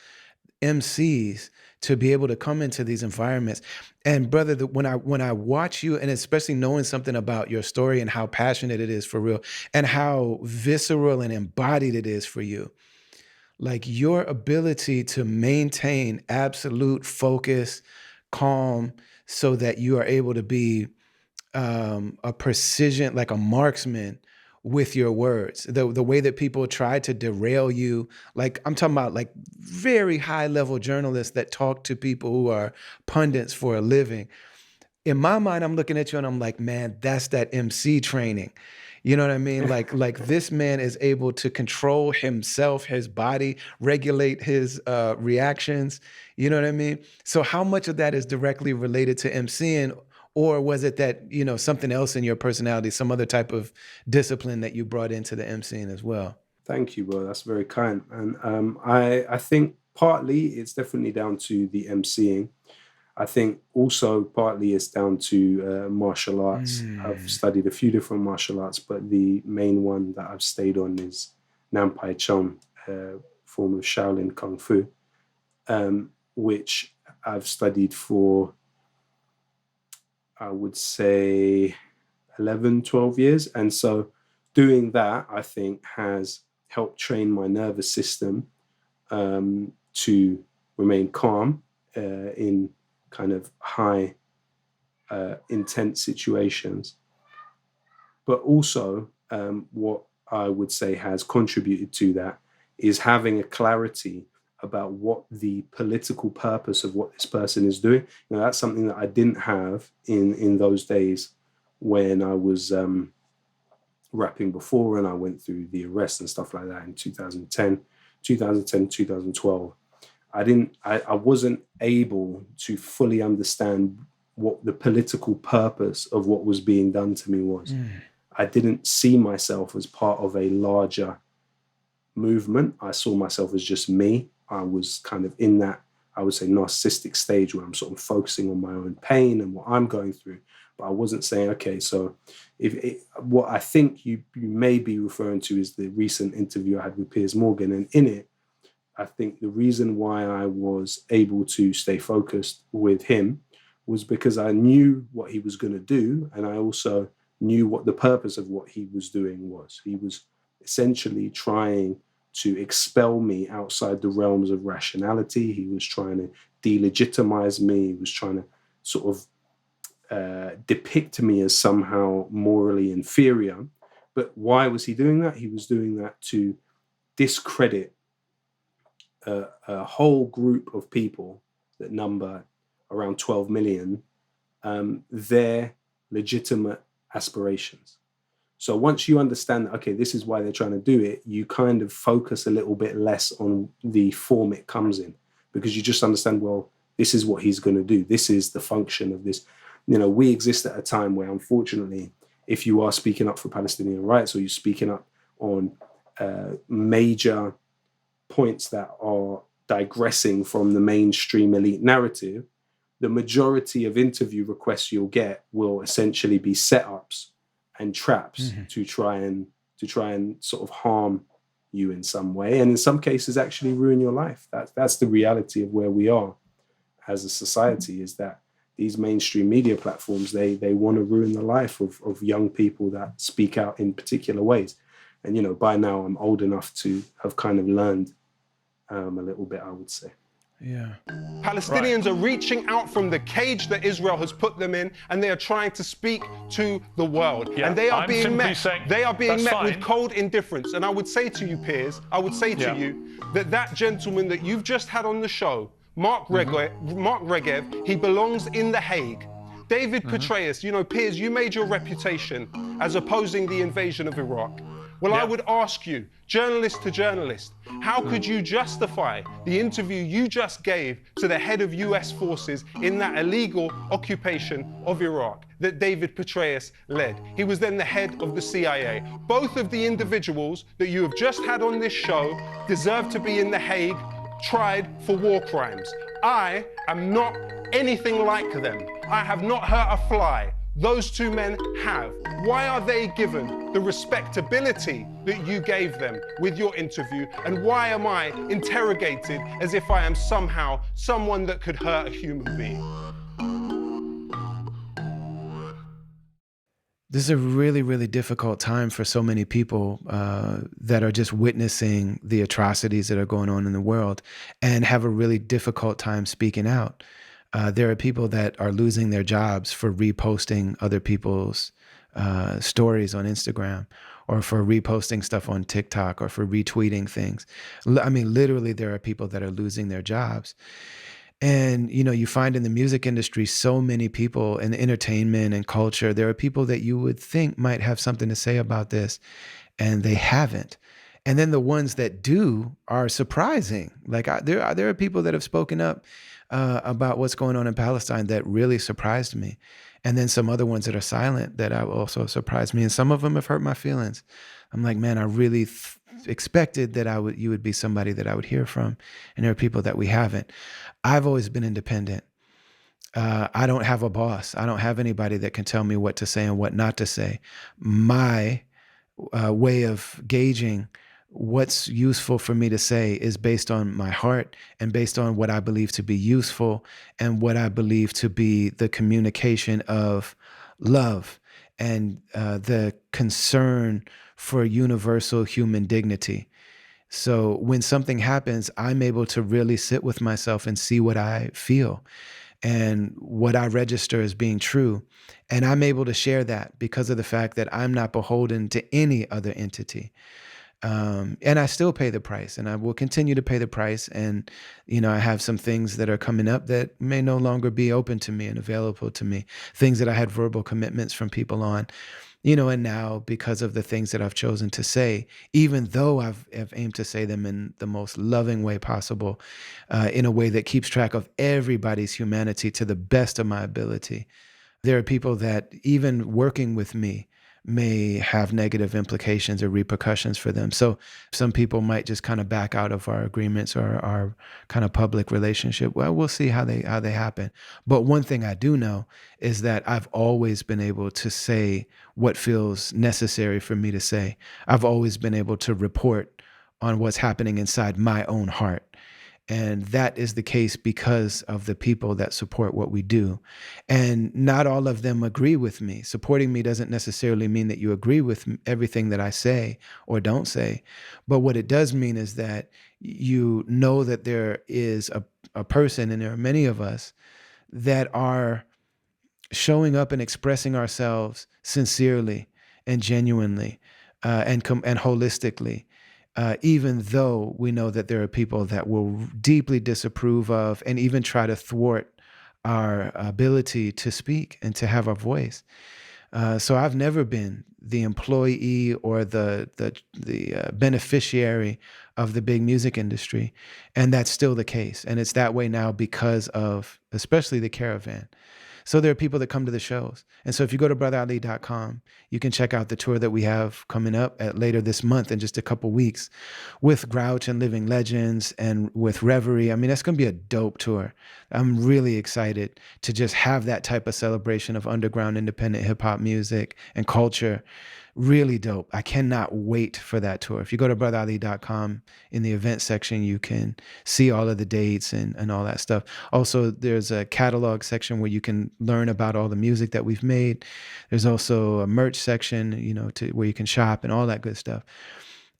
MCs to be able to come into these environments. And brother, when I watch you, and especially knowing something about your story and how passionate it is for real, and how visceral and embodied it is for you, like your ability to maintain absolute focus, calm, so that you are able to be a precision, like a marksman with your words. The way that people try to derail you, like I'm talking about like very high level journalists that talk to people who are pundits for a living. In my mind, I'm looking at you and I'm like, man, that's that MC training. You know what I mean? Like this man is able to control himself, his body, regulate his reactions. You know what I mean? So how much of that is directly related to MCing? Or was it that, something else in your personality, some other type of discipline that you brought into the MCing as well? Thank you, bro. That's very kind. And I think partly it's definitely down to the MCing. I think also partly it's down to martial arts. I've studied a few different martial arts, but the main one that I've stayed on is Nampai Chon, form of Shaolin Kung Fu, which I've studied for, I would say, 11, 12 years. And so doing that, I think, has helped train my nervous system to remain calm in kind of high, intense situations. But also, what I would say has contributed to that is having a clarity about what the political purpose of what this person is doing. You know, that's something that I didn't have in those days when I was rapping before, and I went through the arrest and stuff like that in 2012. I wasn't able to fully understand what the political purpose of what was being done to me was. I didn't see myself as part of a larger movement. I saw myself as just me. I was kind of in that, I would say, narcissistic stage where I'm sort of focusing on my own pain and what I'm going through. But I wasn't saying, okay, so what I think you may be referring to is the recent interview I had with Piers Morgan. And in it, I think the reason why I was able to stay focused with him was because I knew what he was going to do. And I also knew what the purpose of what he was doing was. He was essentially trying to expel me outside the realms of rationality. He was trying to delegitimize me. He was trying to sort of depict me as somehow morally inferior. But why was he doing that? He was doing that to discredit a whole group of people that number around 12 million, their legitimate aspirations. So once you understand that, okay, this is why they're trying to do it, you kind of focus a little bit less on the form it comes in, because you just understand, well, this is what he's going to do. This is the function of this. You know, we exist at a time where, unfortunately, if you are speaking up for Palestinian rights, or you're speaking up on major points that are digressing from the mainstream elite narrative, the majority of interview requests you'll get will essentially be setups and traps to try and sort of harm you in some way, and in some cases actually ruin your life. That's the reality of where we are as a society, is that these mainstream media platforms, they want to ruin the life of young people that speak out in particular ways. And, you know, by now I'm old enough to have kind of learned a little bit, I would say. Yeah. Palestinians are reaching out from the cage that Israel has put them in, and they are trying to speak to the world. Yeah, and they are I'm being met. saying They are being met with fine. cold indifference. And I would say to you, Piers, I would say to you that gentleman that you've just had on the show, Mark Regev, he belongs in The Hague. David Petraeus, you know, Piers, you made your reputation as opposing the invasion of Iraq. Well, I would ask you, journalist to journalist, how could you justify the interview you just gave to the head of US forces in that illegal occupation of Iraq that David Petraeus led? He was then the head of the CIA. Both of the individuals that you have just had on this show deserve to be in The Hague, tried for war crimes. I am not anything like them. I have not hurt a fly. Those two men have. Why are they given the respectability that you gave them with your interview? And why am I interrogated as if I am somehow someone that could hurt a human being? This is a really, really difficult time for so many people that are just witnessing the atrocities that are going on in the world and have a really difficult time speaking out. There are people that are losing their jobs for reposting other people's stories on Instagram, or for reposting stuff on TikTok, or for retweeting things. I mean, literally, there are people that are losing their jobs. And, you know, you find in the music industry, so many people in entertainment and culture, there are people that you would think might have something to say about this, and they haven't. And then the ones that do are surprising. Like there are people that have spoken up about what's going on in Palestine that really surprised me. And then some other ones that are silent that have also surprised me. And some of them have hurt my feelings. I'm like, man, I really expected that you would be somebody that I would hear from. And there are people that we haven't. I've always been independent. I don't have a boss. I don't have anybody that can tell me what to say and what not to say. My way of gauging what's useful for me to say is based on my heart and based on what I believe to be useful and what I believe to be the communication of love and the concern for universal human dignity. So when something happens, I'm able to really sit with myself and see what I feel and what I register as being true. And I'm able to share that because of the fact that I'm not beholden to any other entity. And I still pay the price, and I will continue to pay the price. And, I have some things that are coming up that may no longer be open to me and available to me, things that I had verbal commitments from people on, and now because of the things that I've chosen to say, even though have aimed to say them in the most loving way possible, in a way that keeps track of everybody's humanity to the best of my ability. There are people that even working with me may have negative implications or repercussions for them. So some people might just kind of back out of our agreements or our kind of public relationship. Well, we'll see how they happen. But one thing I do know is that I've always been able to say what feels necessary for me to say. I've always been able to report on what's happening inside my own heart. And that is the case because of the people that support what we do. And not all of them agree with me. Supporting me doesn't necessarily mean that you agree with everything that I say or don't say. But what it does mean is that you know that there is a person, and there are many of us, that are showing up and expressing ourselves sincerely and genuinely, and holistically, even though we know that there are people that will deeply disapprove of and even try to thwart our ability to speak and to have a voice. So I've never been the employee or the beneficiary of the big music industry, and that's still the case. And it's that way now because of especially the Caravan. So there are people that come to the shows. And so if you go to brotherali.com, you can check out the tour that we have coming up at later this month in just a couple weeks with Grouch and Living Legends and with Reverie. I mean, that's going to be a dope tour. I'm really excited to just have that type of celebration of underground independent hip hop music and culture. Really dope. I cannot wait for that tour. If you go to brotherali.com, in the event section, you can see all of the dates and all that stuff. Also, there's a catalog section where you can learn about all the music that we've made. There's also a merch section, where you can shop and all that good stuff.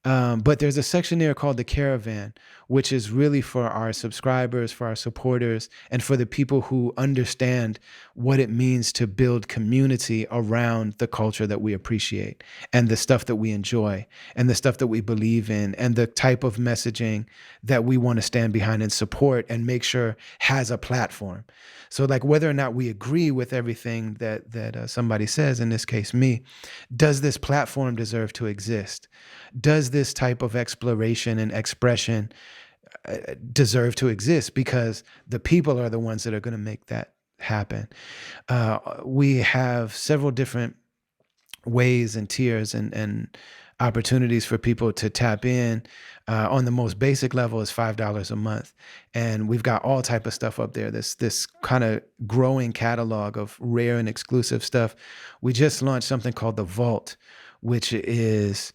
But there's a section there called the Caravan, which is really for our subscribers, for our supporters, and for the people who understand what it means to build community around the culture that we appreciate and the stuff that we enjoy and the stuff that we believe in and the type of messaging that we want to stand behind and support and make sure has a platform. So like whether or not we agree with everything that somebody says, in this case me, does this platform deserve to exist? Does this type of exploration and expression deserve to exist? Because the people are the ones that are going to make that happen. We have several different ways and tiers and opportunities for people to tap in. On the most basic level is $5 a month. And we've got all type of stuff up there. This kind of growing catalog of rare and exclusive stuff. We just launched something called The Vault, which is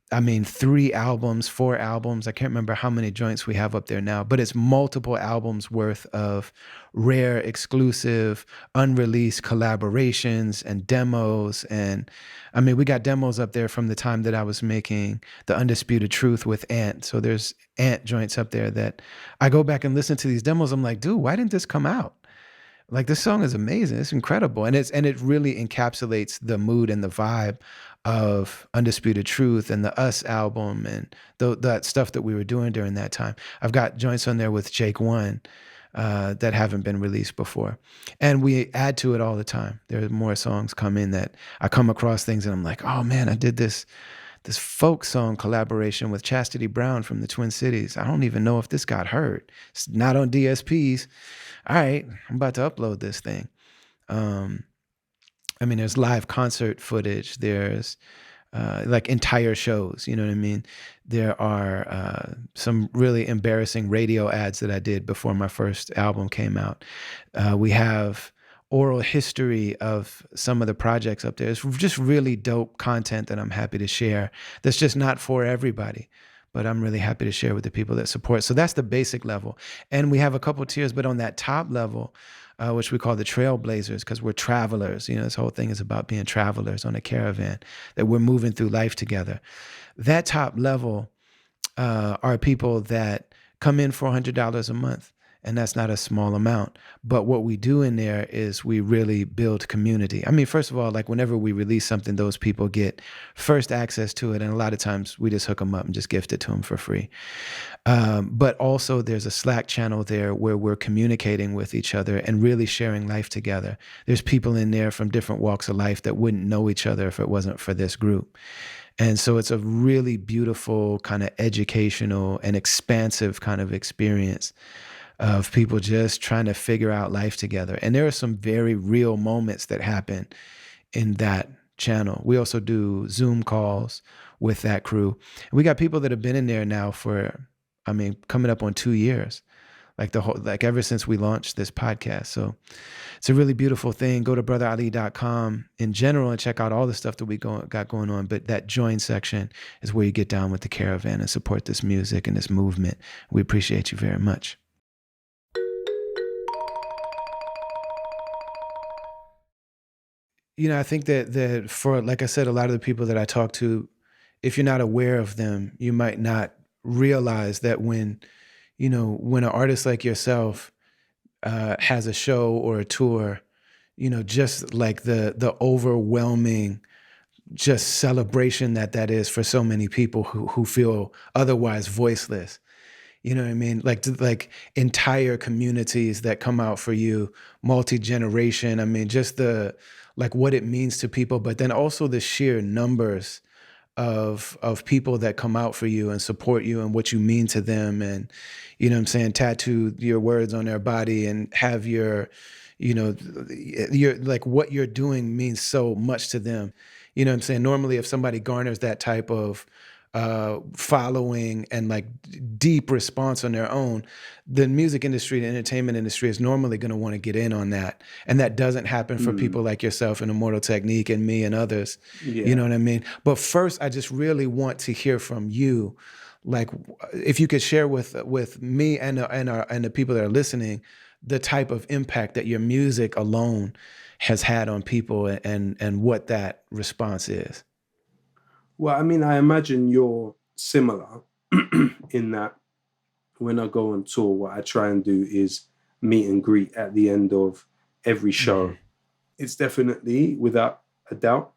3 albums, 4 albums. I can't remember how many joints we have up there now, but it's multiple albums worth of rare, exclusive, unreleased collaborations and demos. And we got demos up there from the time that I was making The Undisputed Truth with Ant. So there's Ant joints up there that I go back and listen to these demos. I'm like, dude, why didn't this come out? Like, this song is amazing. It's incredible. And it really encapsulates the mood and the vibe of Undisputed Truth and the Us album and that stuff that we were doing during that time. I've got joints on there with Jake One that haven't been released before. And we add to it all the time. There are more songs come in that I come across things and I'm like, oh man, I did this folk song collaboration with Chastity Brown from the Twin Cities. I don't even know if this got heard. It's not on DSPs. All right, I'm about to upload this thing. There's live concert footage. There's like entire shows, you know what I mean? There are some really embarrassing radio ads that I did before my first album came out. We have oral history of some of the projects up there. It's just really dope content that I'm happy to share. That's just not for everybody, but I'm really happy to share with the people that support. So that's the basic level. And we have a couple tiers, but on that top level, which we call the trailblazers, because we're travelers. This whole thing is about being travelers on a caravan, that we're moving through life together. That top level, are people that come in for $100 a month. And that's not a small amount. But what we do in there is we really build community. I mean, first of all, like whenever we release something, those people get first access to it. And a lot of times we just hook them up and just gift it to them for free. But also there's a Slack channel there where we're communicating with each other and really sharing life together. There's people in there from different walks of life that wouldn't know each other if it wasn't for this group. And so it's a really beautiful kind of educational and expansive kind of experience of people just trying to figure out life together. And there are some very real moments that happen in that channel. We also do Zoom calls with that crew. We got people that have been in there now for, I mean, coming up on 2 years, like ever since we launched this podcast. So it's a really beautiful thing. Go to brotherali.com in general and check out all the stuff that we got going on. But that join section is where you get down with the caravan and support this music and this movement. We appreciate you very much. I think that for, like I said, a lot of the people that I talk to, if you're not aware of them, you might not realize that when an artist like yourself has a show or a tour, just like the overwhelming just celebration that is for so many people who feel otherwise voiceless. You know what I mean? Like entire communities that come out for you, multi-generation. I mean, just what it means to people, but then also the sheer numbers of people that come out for you and support you and what you mean to them, and tattoo your words on their body and have your like what you're doing means so much to them. Normally if somebody garners that type of following and like deep response on their own, the music industry, the entertainment industry is normally going to want to get in on that. And that doesn't happen for people like yourself and Immortal Technique and me and others. Yeah. You know what I mean? But first, I just really want to hear from you. Like if you could share with me and the people that are listening, the type of impact that your music alone has had on people and what that response is. Well, I mean, I imagine you're similar in that when I go on tour, what I try and do is meet and greet at the end of every show. Mm. It's definitely, without a doubt,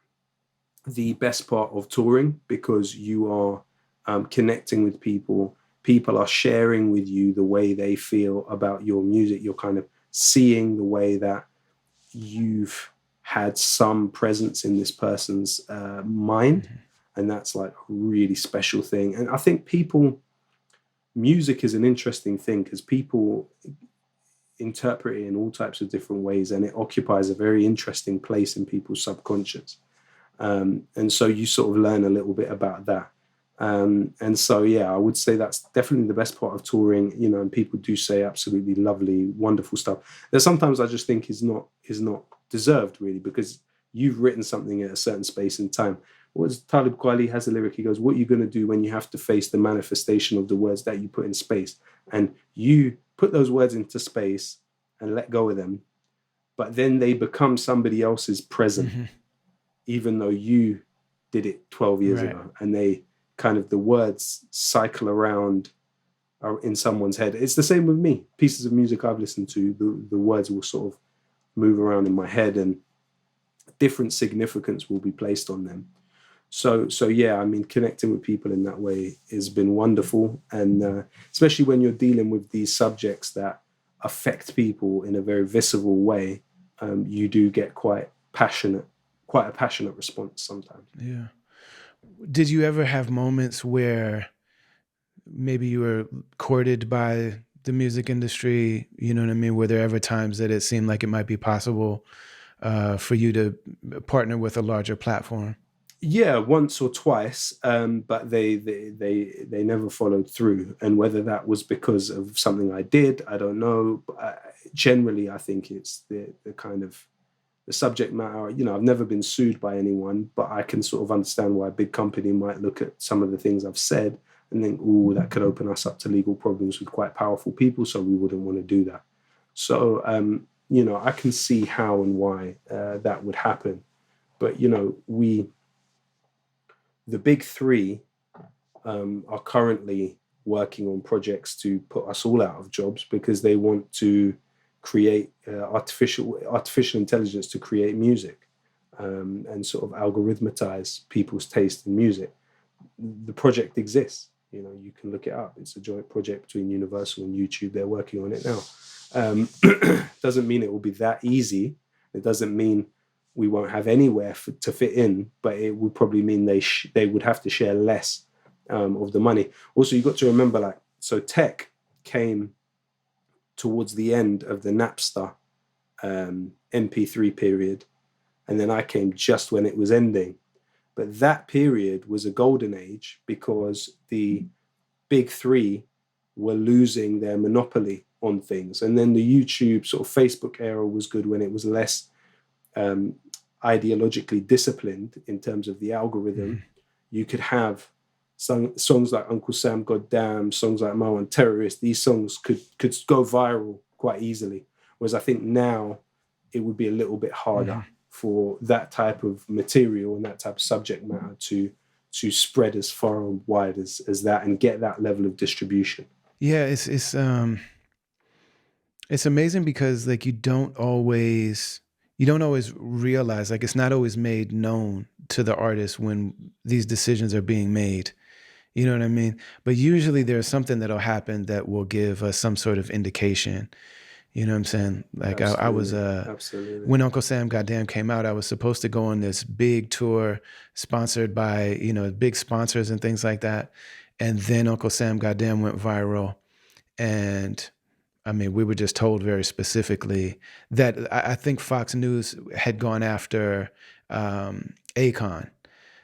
the best part of touring, because you are connecting with people. People are sharing with you the way they feel about your music. You're kind of seeing the way that you've had some presence in this person's mind. Mm-hmm. And that's like a really special thing. And I think music is an interesting thing because people interpret it in all types of different ways, and it occupies a very interesting place in people's subconscious. And so you sort of learn a little bit about that. And so, yeah, I would say that's definitely the best part of touring, and people do say absolutely lovely, wonderful stuff. There's sometimes I just think is not deserved, really, because you've written something at a certain space and time. Talib Kweli has a lyric, he goes, what are you going to do when you have to face the manifestation of the words that you put in space? And you put those words into space and let go of them, but then they become somebody else's present, mm-hmm. even though you did it 12 years ago. And they kind of, the words cycle around in someone's head. It's the same with me. Pieces of music I've listened to, the words will sort of move around in my head and different significance will be placed on them. So yeah, I mean, connecting with people in that way has been wonderful. And especially when you're dealing with these subjects that affect people in a very visceral way, you do get quite a passionate response sometimes. Yeah. Did you ever have moments where maybe you were courted by the music industry? You know what I mean? Were there ever times that it seemed like it might be possible for you to partner with a larger platform? Yeah, once or twice, but they never followed through. And whether that was because of something I did, I don't know. But generally, I think it's the kind of the subject matter. I've never been sued by anyone, but I can sort of understand why a big company might look at some of the things I've said and think, "Ooh, that could open us up to legal problems with quite powerful people, so we wouldn't want to do that." So, I can see how and why that would happen. But, the big three are currently working on projects to put us all out of jobs because they want to create artificial intelligence to create music, and sort of algorithmatize people's taste in music. The project exists. You know, you can look it up. It's a joint project between Universal and YouTube. They're working on it now. Doesn't mean it will be that easy. It doesn't mean we won't have anywhere to fit in, but it would probably mean they would have to share less of the money. Also, you got to remember, like, so tech came towards the end of the Napster MP3 period, and then I came just when it was ending. But that period was a golden age because the big three were losing their monopoly on things. And then the YouTube sort of Facebook era was good when it was less ideologically disciplined in terms of the algorithm. You could have songs like Uncle Sam Goddamn, songs like My One Terrorist. These songs could go viral quite easily. Whereas I think now it would be a little bit harder for that type of material and that type of subject matter to spread as far and wide as that and get that level of distribution. Yeah, it's amazing because like you don't always realize, like it's not always made known to the artist when these decisions are being made. You know what I mean? But usually there's something that'll happen that will give us some sort of indication. You know what I'm saying? Like I was, Absolutely. when Uncle Sam Goddamn came out, I was supposed to go on this big tour sponsored by, you know, big sponsors and things like that. And then Uncle Sam Goddamn went viral. And I mean, we were just told very specifically that I think Fox News had gone after Akon.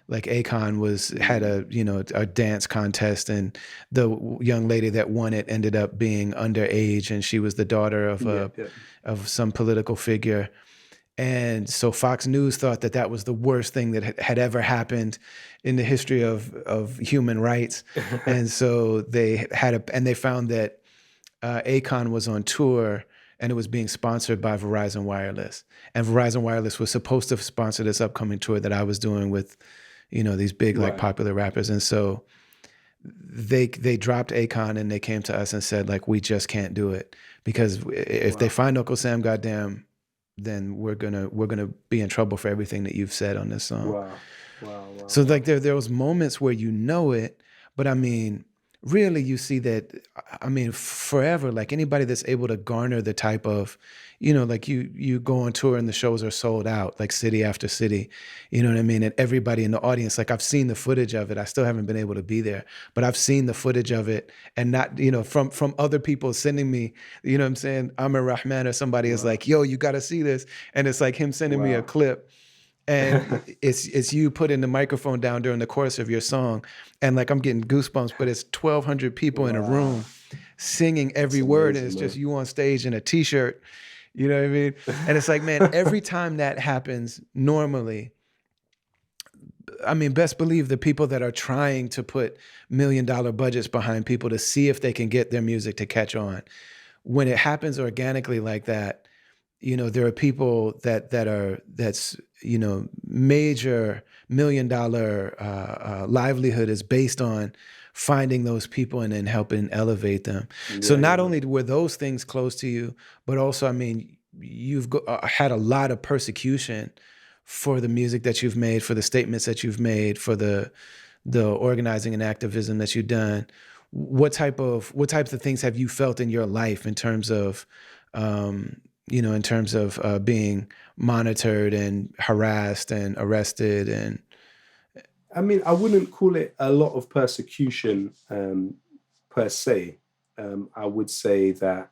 Like Akon had a dance contest, and the young lady that won it ended up being underage, and she was the daughter of some political figure. And so Fox News thought that was the worst thing that had ever happened in the history of human rights. And so they found that Akon was on tour and it was being sponsored by Verizon Wireless. And Verizon Wireless was supposed to sponsor this upcoming tour that I was doing with, you know, these big, like, popular rappers. And so they dropped Akon and they came to us and said, like, we just can't do it because if they find Uncle Sam Goddamn, then we're gonna be in trouble for everything that you've said on this song. So like there was moments where you know it, but I mean, really you see that, I mean, forever, like anybody that's able to garner the type of, you know, like you go on tour and the shows are sold out, like city after city, you know what I mean? And everybody in the audience, like I've seen the footage of it. I still haven't been able to be there, but I've seen the footage of it, and not, you know, from other people sending me, you know what I'm saying? Amir Rahman or somebody is like, yo, you got to see this. And it's like him sending me a clip. And it's you putting the microphone down during the chorus of your song, and like I'm getting goosebumps, but it's 1,200 people in a room singing every word, and it's just you on stage in a t-shirt, you know what I mean? And it's like, man, every time that happens normally, I mean, best believe the people that are trying to put $1 million budgets behind people to see if they can get their music to catch on, when it happens organically like that, you know, there are people that's, you know, major $1 million livelihood is based on finding those people and then helping elevate them. So not only were those things close to you, but also, I mean, you've had a lot of persecution for the music that you've made, for the statements that you've made, for the organizing and activism that you've done. What types of things have you felt in your life in terms of, you know, in terms of being monitored and harassed and arrested? And I mean, I wouldn't call it a lot of persecution per se. I would say that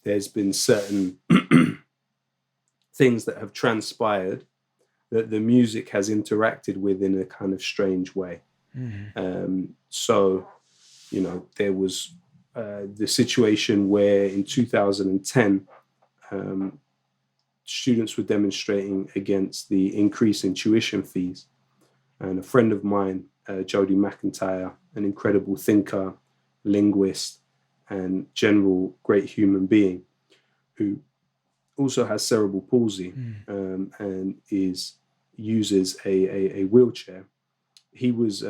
there's been certain things that have transpired that the music has interacted with in a kind of strange way. So, you know, there was the situation where in 2010, students were demonstrating against the increase in tuition fees. And a friend of mine, Jody McIntyre, an incredible thinker, linguist, and general great human being, who also has cerebral palsy and uses a wheelchair. He was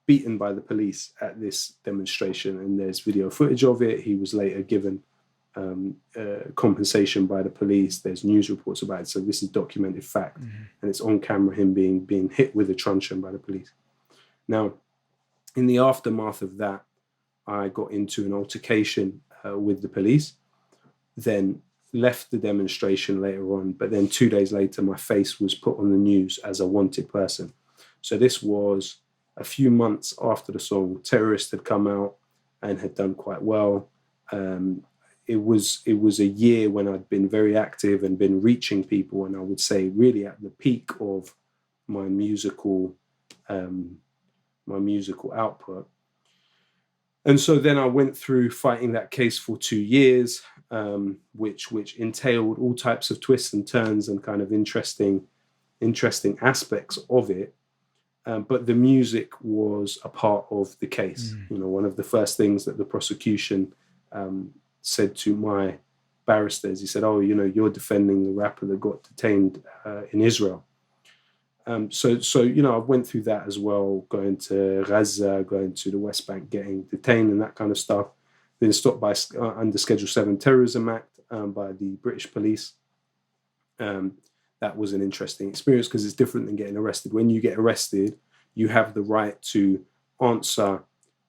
beaten by the police at this demonstration, and there's video footage of it. He was later given compensation by the police. There's news reports about it, so this is documented fact, and it's on camera, him being hit with a truncheon by the police. Now, in the aftermath of that, I got into an altercation with the police, then left the demonstration later on, but then 2 days later, my face was put on the news as a wanted person. So this was a few months after the song Terrorist had come out and had done quite well. It was a year when I'd been very active and been reaching people, and I would say really at the peak of my musical output. And so then I went through fighting that case for 2 years, which entailed all types of twists and turns and kind of interesting aspects of it. But the music was a part of the case. You know, one of the first things that the prosecution said to my barristers, he said, "Oh, you know, you're defending the rapper that got detained in Israel." So you know, I went through that as well, going to Gaza, going to the West Bank, getting detained and that kind of stuff. Then stopped by under Schedule 7 Terrorism Act by the British police. That was an interesting experience because it's different than getting arrested. When you get arrested, you have the right to answer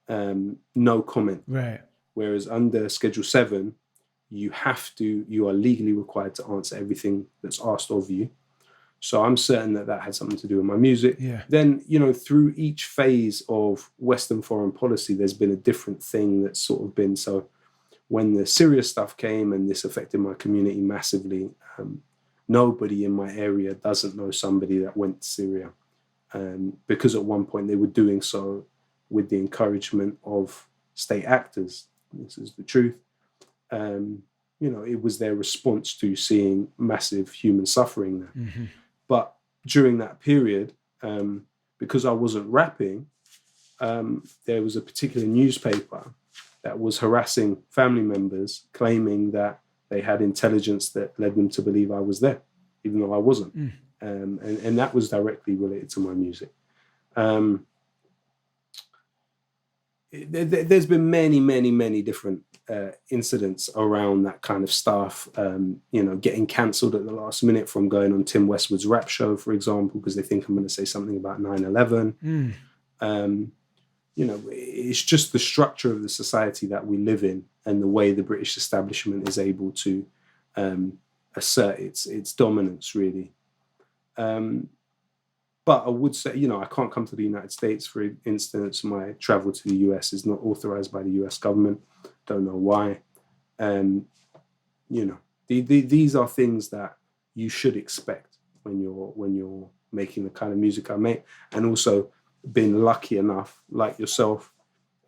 no comment. Right. Whereas under Schedule 7, you are legally required to answer everything that's asked of you. So I'm certain that had something to do with my music. Yeah. Then, you know, through each phase of Western foreign policy, there's been a different thing that's sort of been. So when the Syria stuff came and this affected my community massively, nobody in my area doesn't know somebody that went to Syria. Because at one point they were doing so with the encouragement of state actors. This is the truth. You know, it was their response to seeing massive human suffering there. But during that period, because I wasn't rapping, there was a particular newspaper that was harassing family members, claiming that they had intelligence that led them to believe I was there, even though I wasn't. And that was directly related to my music. There's been many different incidents around that kind of stuff. You know, getting cancelled at the last minute from going on Tim Westwood's rap show, for example, because they think I'm going to say something about 9/11. You know, it's just the structure of the society that we live in and the way the British establishment is able to assert its dominance, really. But I would say, you know, I can't come to the United States, for instance. My travel to the US is not authorized by the US government. Don't know why. You know, these are things that you should expect when you're making the kind of music I make, and also been lucky enough, like yourself,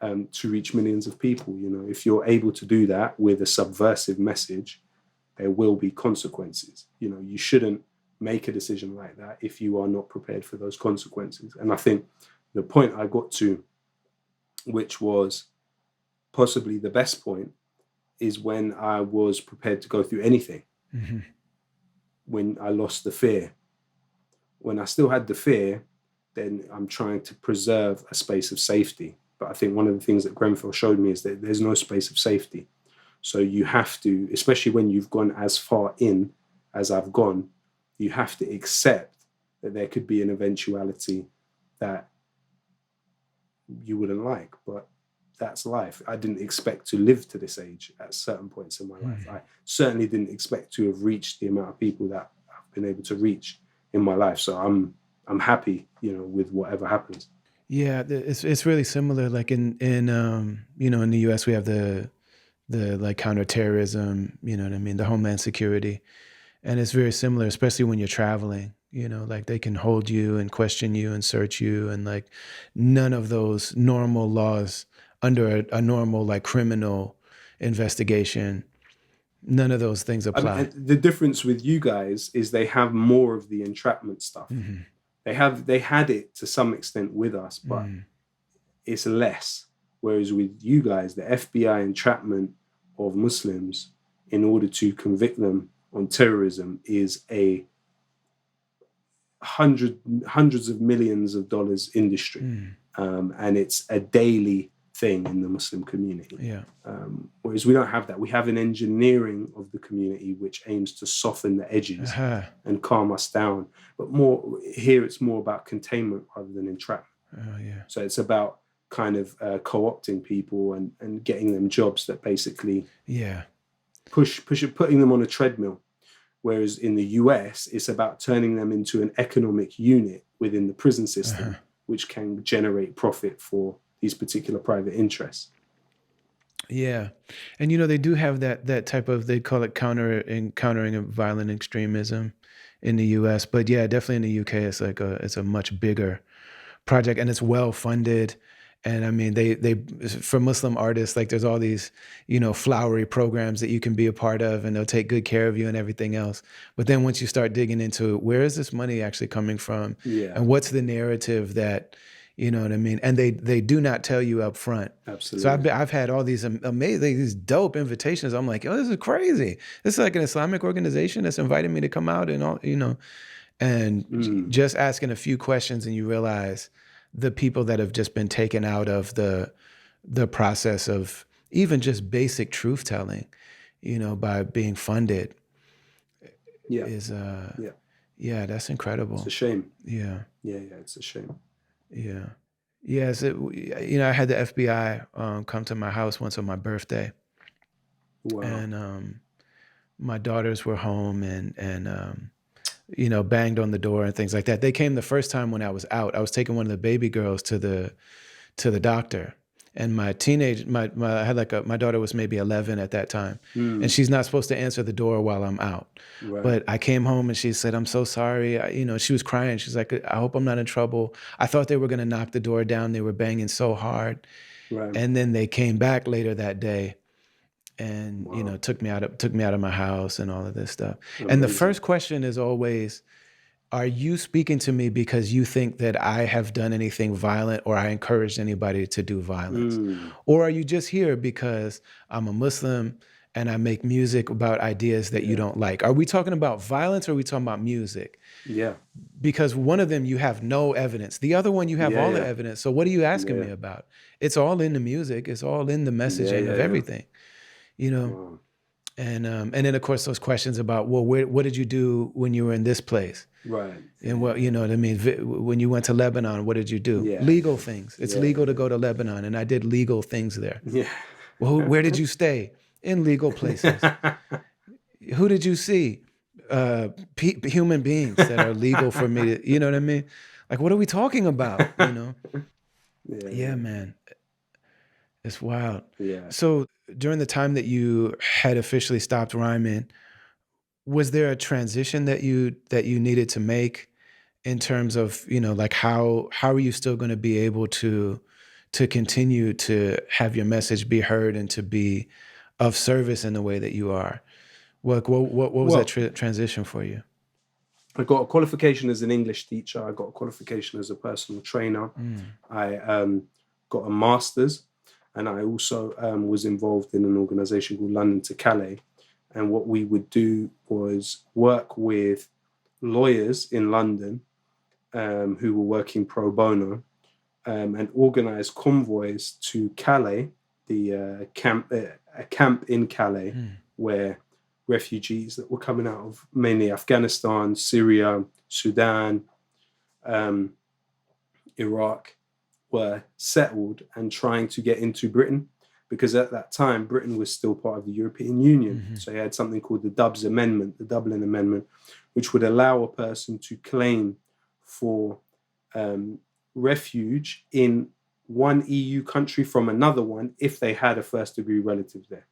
to reach millions of people. You know, if you're able to do that with a subversive message, there will be consequences. You know, you shouldn't make a decision like that if you are not prepared for those consequences. And I think the point I got to, which was possibly the best point, is when I was prepared to go through anything. When I lost the fear. When I still had the fear, then I'm trying to preserve a space of safety. But I think one of the things that Grenfell showed me is that there's no space of safety. So you have to, especially when you've gone as far in as I've gone, you have to accept that there could be an eventuality that you wouldn't like, but that's life. I didn't expect to live to this age at certain points in my life. I certainly didn't expect to have reached the amount of people that I've been able to reach in my life. So I'm happy, you know, with whatever happens. Yeah, it's really similar. Like in you know, in the US we have the like counterterrorism, you know what I mean, the Homeland Security. And it's very similar, especially when you're traveling, you know, like they can hold you and question you and search you, and like none of those normal laws under a normal like criminal investigation, none of those things apply. I mean, the difference with you guys is they have more of the entrapment stuff. They had it to some extent with us, but it's less. Whereas with you guys, the FBI entrapment of Muslims in order to convict them on terrorism is a hundreds of millions of dollars industry. and it's a daily thing in the Muslim community. Yeah. Whereas we don't have that. We have an engineering of the community which aims to soften the edges and calm us down. But more here, it's more about containment rather than entrapment. Yeah. So it's about kind of co-opting people and getting them jobs that basically putting them on a treadmill. Whereas in the US, it's about turning them into an economic unit within the prison system, which can generate profit for these particular private interests. Yeah. And, they do have that type of, they call it countering of violent extremism in the US. But yeah, definitely in the UK, it's a much bigger project, and it's well funded. And I mean, they for Muslim artists, like there's all these, flowery programs that you can be a part of, and they'll take good care of you and everything else. But then once you start digging into where is this money actually coming from, and what's the narrative that, you know what I mean? And they do not tell you up front. Absolutely. So I've had all these amazing, these dope invitations. I'm like, oh, this is crazy. This is like an Islamic organization that's inviting me to come out and all, and just asking a few questions, and you realize the people that have just been taken out of the process of even just basic truth telling, by being funded. Is that's incredible. It's a shame. Yeah, it's a shame. Yeah. Yes. I had the FBI come to my house once on my birthday. Wow. And my daughters were home and banged on the door and things like that. They came the first time when I was out. I was taking one of the baby girls to the doctor. And my daughter was maybe 11 at that time. And she's not supposed to answer the door while I'm out. Right. But I came home and she said, I'm so sorry. She was crying. She's like, I hope I'm not in trouble. I thought they were going to knock the door down. They were banging so hard. Right. And then they came back later that day and, took me out of my house and all of this stuff. Amazing. And the first question is always, are you speaking to me because you think that I have done anything violent or I encouraged anybody to do violence? Or are you just here because I'm a Muslim and I make music about ideas that you don't like? Are we talking about violence or are we talking about music? Yeah. Because one of them you have no evidence. The other one you have all the evidence. So what are you asking me about? It's all in the music. It's all in the messaging of everything. Wow. And then of course those questions about, well, what did you do when you were in this place? Right. And what, you know what I mean? When you went to Lebanon, what did you do? Yeah. Legal things. It's legal to go to Lebanon, and I did legal things there. Yeah. Well, where did you stay? In legal places. Who did you see? Human beings that are legal for me to, you know what I mean? Like, what are we talking about? Yeah, man. It's wild. Yeah. So during the time that you had officially stopped rhyming, was there a transition that you needed to make in terms of, like how are you still going to be able to continue to have your message be heard and to be of service in the way that you are? What was that transition for you? I got a qualification as an English teacher. I got a qualification as a personal trainer. I got a master's, and I also was involved in an organization called London to Calais. And what we would do was work with lawyers in London who were working pro bono and organize convoys to Calais, a camp in Calais, where refugees that were coming out of mainly Afghanistan, Syria, Sudan, Iraq were settled and trying to get into Britain. Because at that time, Britain was still part of the European Union. So you had something called the the Dublin Amendment, which would allow a person to claim for refuge in one EU country from another one if they had a first-degree relative there.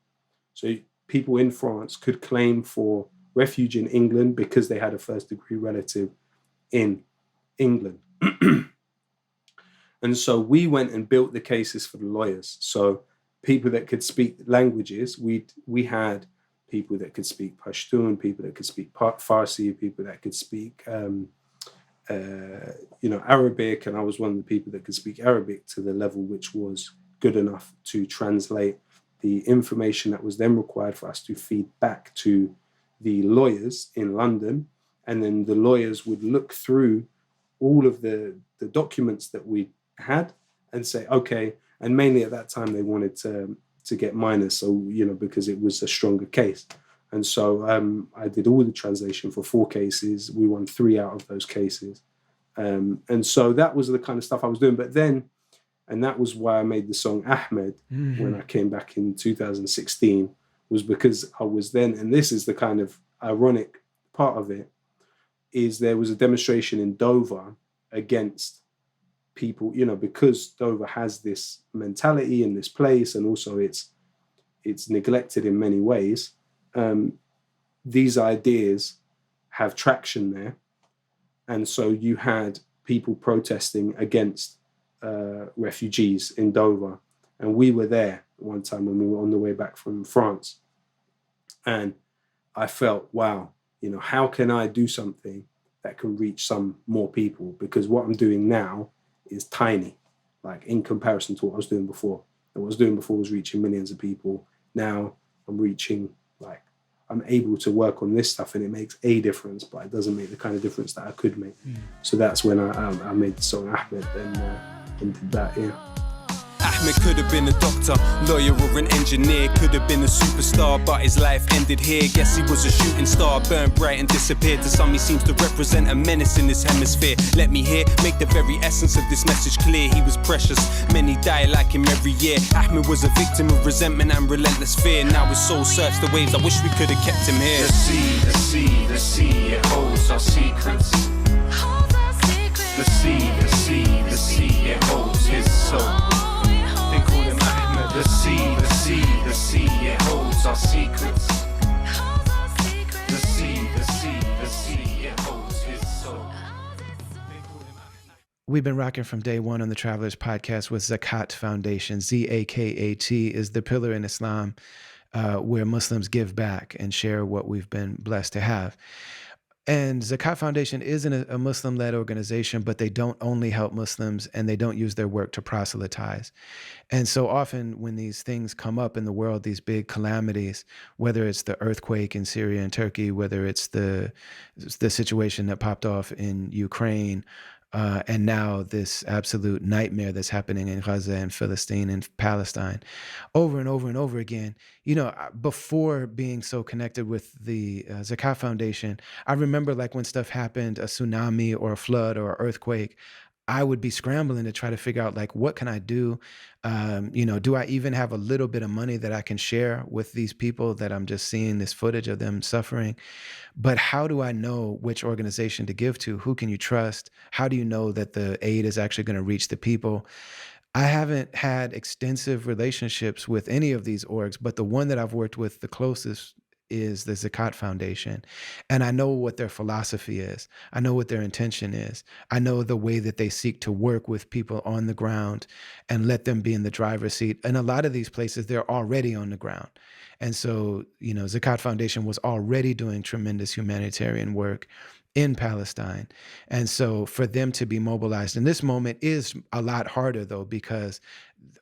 So people in France could claim for refuge in England because they had a first-degree relative in England. And so we went and built the cases for the lawyers. So people that could speak languages, we had people that could speak Pashtun, people that could speak Farsi, people that could speak Arabic, and I was one of the people that could speak Arabic to the level which was good enough to translate the information that was then required for us to feed back to the lawyers in London, and then the lawyers would look through all of the documents that we had and say, okay, and mainly at that time they wanted to get minors, so because it was a stronger case. And so I did all the translation for 4 cases. We won 3 out of those cases. And so that was the kind of stuff I was doing. But then, and that was why I made the song Ahmed when I came back in 2016, was because I was then, and this is the kind of ironic part of it, is there was a demonstration in Dover against people, because Dover has this mentality in this place, and also it's neglected in many ways. These ideas have traction there. And so you had people protesting against refugees in Dover. And we were there one time when we were on the way back from France. And I felt, wow, how can I do something that can reach some more people? Because what I'm doing now is tiny, like in comparison to what I was doing before. And what I was doing before was reaching millions of people. Now I'm reaching, I'm able to work on this stuff, and it makes a difference, but it doesn't make the kind of difference that I could make. So that's when I made the song Ahmed and did that, yeah. Ahmed could have been a doctor, lawyer or an engineer, could have been a superstar, but his life ended here. Guess he was a shooting star, burned bright and disappeared. To some he seems to represent a menace in this hemisphere. Let me hear, make the very essence of this message clear. He was precious, many die like him every year. Ahmed was a victim of resentment and relentless fear. Now his soul surfs the waves, I wish we could have kept him here. The sea, it holds our secrets. The sea, it holds his soul. The sea, it holds our secrets. The sea, it holds his soul. We've been rocking from day one on the Travelers Podcast with Zakat Foundation. Z-A-K-A-T is the pillar in Islam where Muslims give back and share what we've been blessed to have. And Zakat Foundation isn't a Muslim-led organization, but they don't only help Muslims, and they don't use their work to proselytize. And so often when these things come up in the world, these big calamities, whether it's the earthquake in Syria and Turkey, whether it's the situation that popped off in Ukraine, and now this absolute nightmare that's happening in Gaza and Philistine and Palestine, over and over and over again. Before being so connected with the Zakat Foundation, I remember when stuff happened, a tsunami or a flood or an earthquake, I would be scrambling to try to figure out what can I do? Do I even have a little bit of money that I can share with these people that I'm just seeing this footage of them suffering? But how do I know which organization to give to? Who can you trust? How do you know that the aid is actually going to reach the people? I haven't had extensive relationships with any of these orgs, but the one that I've worked with the closest is the Zakat Foundation. And I know what their philosophy is. I know what their intention is. I know the way that they seek to work with people on the ground and let them be in the driver's seat. And a lot of these places, they're already on the ground. And so, Zakat Foundation was already doing tremendous humanitarian work in Palestine. And so for them to be mobilized in this moment is a lot harder, though, because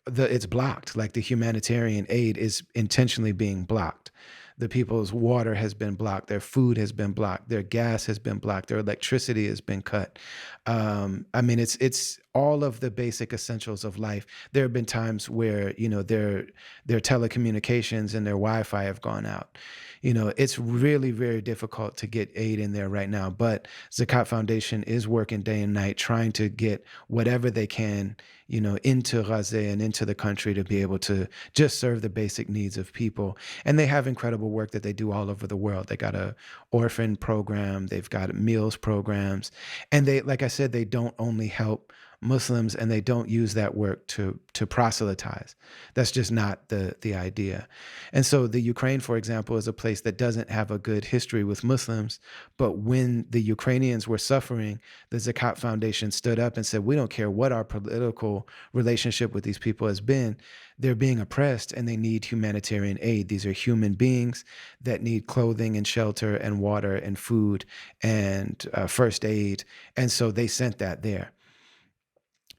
it's blocked. The humanitarian aid is intentionally being blocked. The people's water has been blocked. Their food has been blocked. Their gas has been blocked. Their electricity has been cut. It's all of the basic essentials of life. There have been times where, their telecommunications and their Wi-Fi have gone out. It's really very difficult to get aid in there right now. But Zakat Foundation is working day and night trying to get whatever they can, into Gaza and into the country to be able to just serve the basic needs of people. And they have incredible work that they do all over the world. They got a orphan program. They've got meals programs. And they, like I said, they don't only help Muslims, and they don't use that work to proselytize. That's just not the idea. And so the Ukraine, for example, is a place that doesn't have a good history with Muslims. But when the Ukrainians were suffering, the Zakat Foundation stood up and said, we don't care what our political relationship with these people has been. They're being oppressed and they need humanitarian aid. These are human beings that need clothing and shelter and water and food and first aid. And so they sent that there.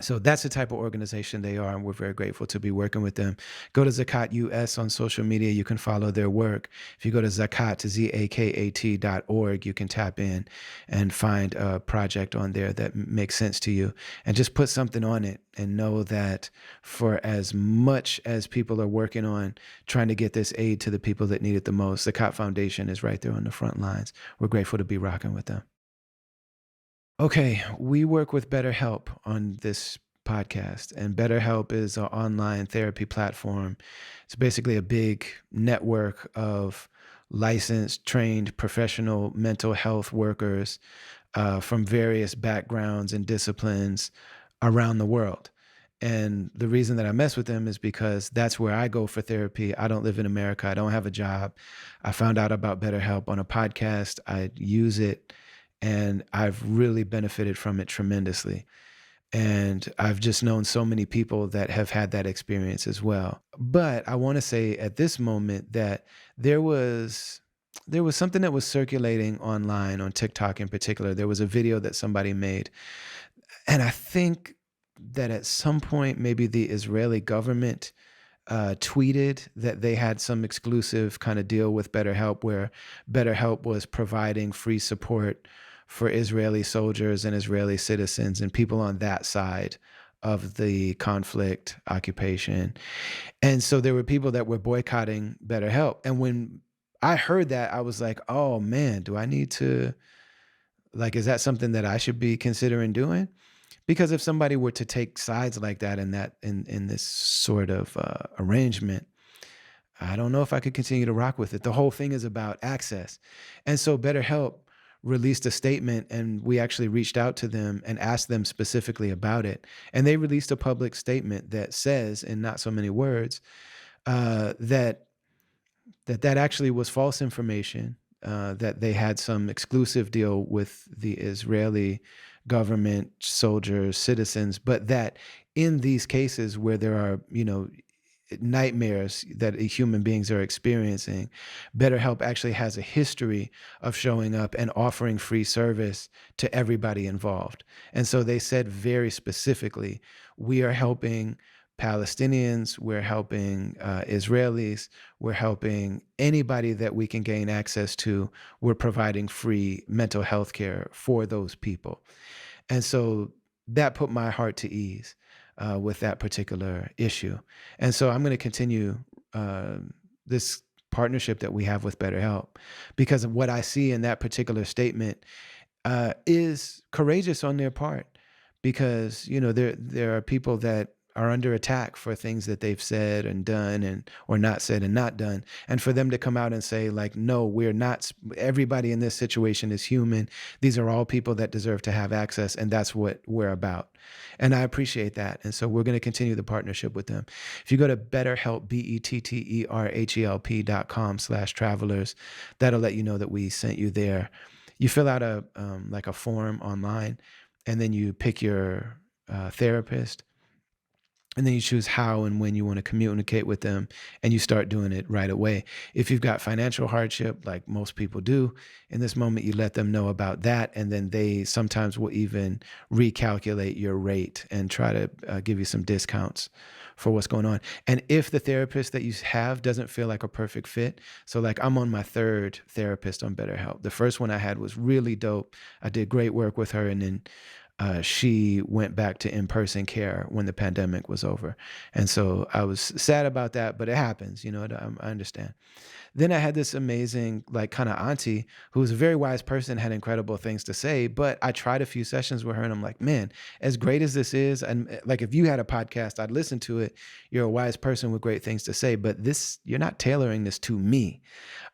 So that's the type of organization they are, and we're very grateful to be working with them. Go to Zakat US on social media. You can follow their work. If you go to Zakat, ZAKAT.org, you can tap in and find a project on there that makes sense to you, and just put something on it and know that for as much as people are working on trying to get this aid to the people that need it the most, Zakat Foundation is right there on the front lines. We're grateful to be rocking with them. Okay, we work with BetterHelp on this podcast, and BetterHelp is an online therapy platform. It's basically a big network of licensed, trained, professional mental health workers from various backgrounds and disciplines around the world. And the reason that I mess with them is because that's where I go for therapy. I don't live in America. I don't have a job. I found out about BetterHelp on a podcast. I use it, and I've really benefited from it tremendously. And I've just known so many people that have had that experience as well. But I want to say at this moment that there was something that was circulating online on TikTok in particular. There was a video that somebody made. And I think that at some point, maybe the Israeli government tweeted that they had some exclusive kind of deal with BetterHelp, where BetterHelp was providing free support for Israeli soldiers and Israeli citizens and people on that side of the conflict occupation. And so there were people that were boycotting BetterHelp. And when I heard that, I was like, oh man, do I need to, like, is that something that I should be considering doing? Because if somebody were to take sides like that in this sort of arrangement, I don't know if I could continue to rock with it. The whole thing is about access. And so BetterHelp released a statement, and we actually reached out to them and asked them specifically about it. And they released a public statement that says, in not so many words, that actually was false information, that they had some exclusive deal with the Israeli government, soldiers, citizens, but that in these cases where there are, nightmares that human beings are experiencing, BetterHelp actually has a history of showing up and offering free service to everybody involved. And so they said very specifically, we are helping Palestinians, we're helping Israelis, we're helping anybody that we can gain access to. We're providing free mental health care for those people. And so that put my heart to ease with that particular issue. And so I'm going to continue this partnership that we have with BetterHelp, because of what I see in that particular statement is courageous on their part, because there are people that are under attack for things that they've said and done, or not said and not done. And for them to come out and say, like, no, we're not, everybody in this situation is human. These are all people that deserve to have access, and that's what we're about. And I appreciate that. And so we're going to continue the partnership with them. If you go to BetterHelp, BetterHelp.com/travelers, that'll let you know that we sent you there. You fill out a form online, and then you pick your therapist. And then you choose how and when you want to communicate with them, and you start doing it right away. If you've got financial hardship, like most people do in this moment, you let them know about that. And then they sometimes will even recalculate your rate and try to give you some discounts for what's going on. And if the therapist that you have doesn't feel like a perfect fit, so like I'm on my third therapist on BetterHelp. The first one I had was really dope. I did great work with her. And then she went back to in-person care when the pandemic was over. And so I was sad about that, but it happens, I understand. Then I had this amazing, kind of auntie who was a very wise person, had incredible things to say, but I tried a few sessions with her and I'm like, man, as great as this is, and if you had a podcast, I'd listen to it. You're a wise person with great things to say, but you're not tailoring this to me.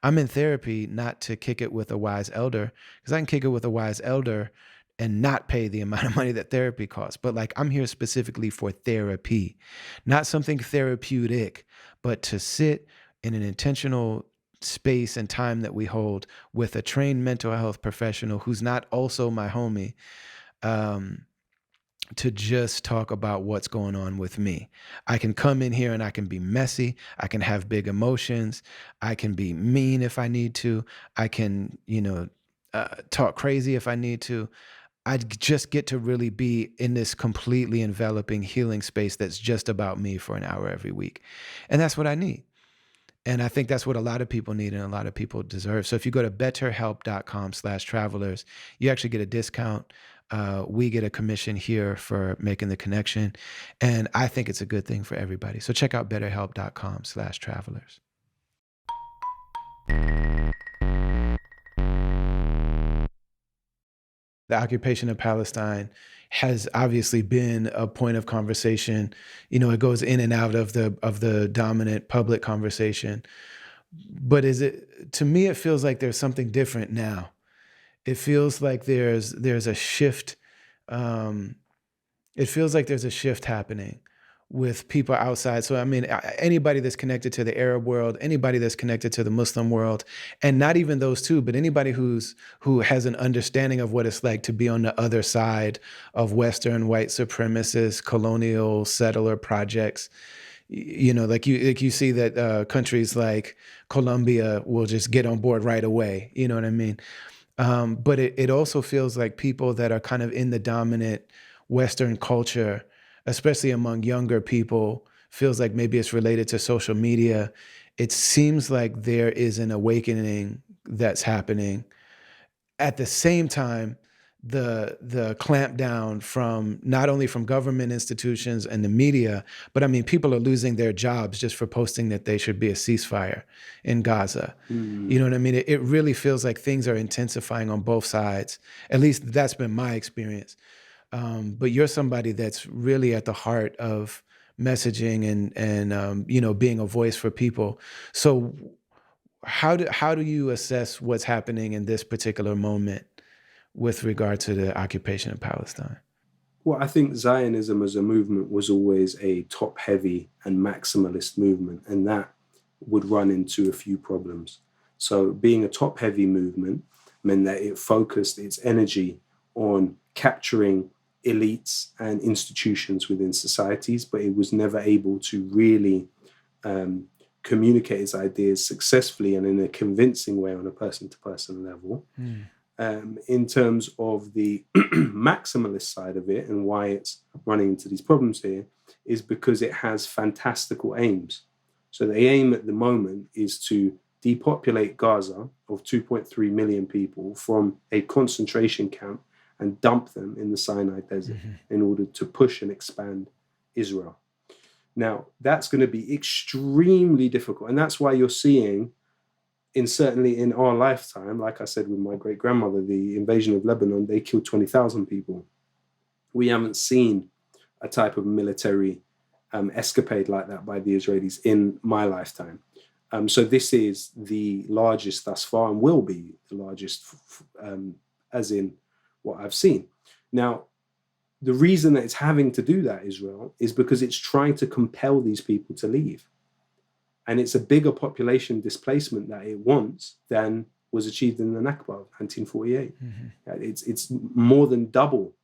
I'm in therapy not to kick it with a wise elder, because I can kick it with a wise elder and not pay the amount of money that therapy costs. But I'm here specifically for therapy, not something therapeutic, but to sit in an intentional space and time that we hold with a trained mental health professional who's not also my homie, to just talk about what's going on with me. I can come in here and I can be messy. I can have big emotions. I can be mean if I need to. I can, talk crazy if I need to. I just get to really be in this completely enveloping healing space that's just about me for an hour every week. And that's what I need. And I think that's what a lot of people need and a lot of people deserve. So if you go to betterhelp.com/travelers, you actually get a discount. We get a commission here for making the connection. And I think it's a good thing for everybody. So check out betterhelp.com/travelers. The occupation of Palestine has obviously been a point of conversation. You know, it goes in and out of the dominant public conversation. But to me, it feels like there's something different now. It feels like there's a shift. It feels like there's a shift happening with people outside. So, I mean, anybody that's connected to the Arab world, anybody that's connected to the Muslim world, and not even those two, but anybody who has an understanding of what it's like to be on the other side of Western white supremacist colonial settler projects. You know, like you see that countries like Colombia will just get on board right away. You know what I mean? But it also feels like people that are kind of in the dominant Western culture, especially among younger people, feels like maybe it's related to social media. It seems like there is an awakening that's happening. At the same time, the clampdown from not only from government institutions and the media, but I mean, people are losing their jobs just for posting that they should be a ceasefire in Gaza. You know what I mean? It really feels like things are intensifying on both sides. At least that's been my experience. But you're somebody that's really at the heart of messaging and you know, being a voice for people. So how do you assess what's happening in this particular moment with regard to the occupation of Palestine? Well, I think Zionism as a movement was always a top-heavy and maximalist movement, and that would run into a few problems. So being a top-heavy movement meant that it focused its energy on capturing elites and institutions within societies, but it was never able to really communicate its ideas successfully and in a convincing way on a person-to-person level. In terms of the maximalist side of it and why it's running into these problems here is because it has fantastical aims. So the aim at the moment is to depopulate Gaza of 2.3 million people from a concentration camp and dump them in the Sinai Desert in order to push and expand Israel. Now, that's going to be extremely difficult. And that's why you're seeing, certainly in our lifetime, like I said with my great-grandmother, the invasion of Lebanon, they killed 20,000 people. We haven't seen a type of military escapade like that by the Israelis in my lifetime. So this is the largest thus far and will be the largest as in what I've seen. Now, the reason that it's having to do that, Israel, is because it's trying to compel these people to leave. And it's a bigger population displacement that it wants than was achieved in the Nakba of 1948. It's more than double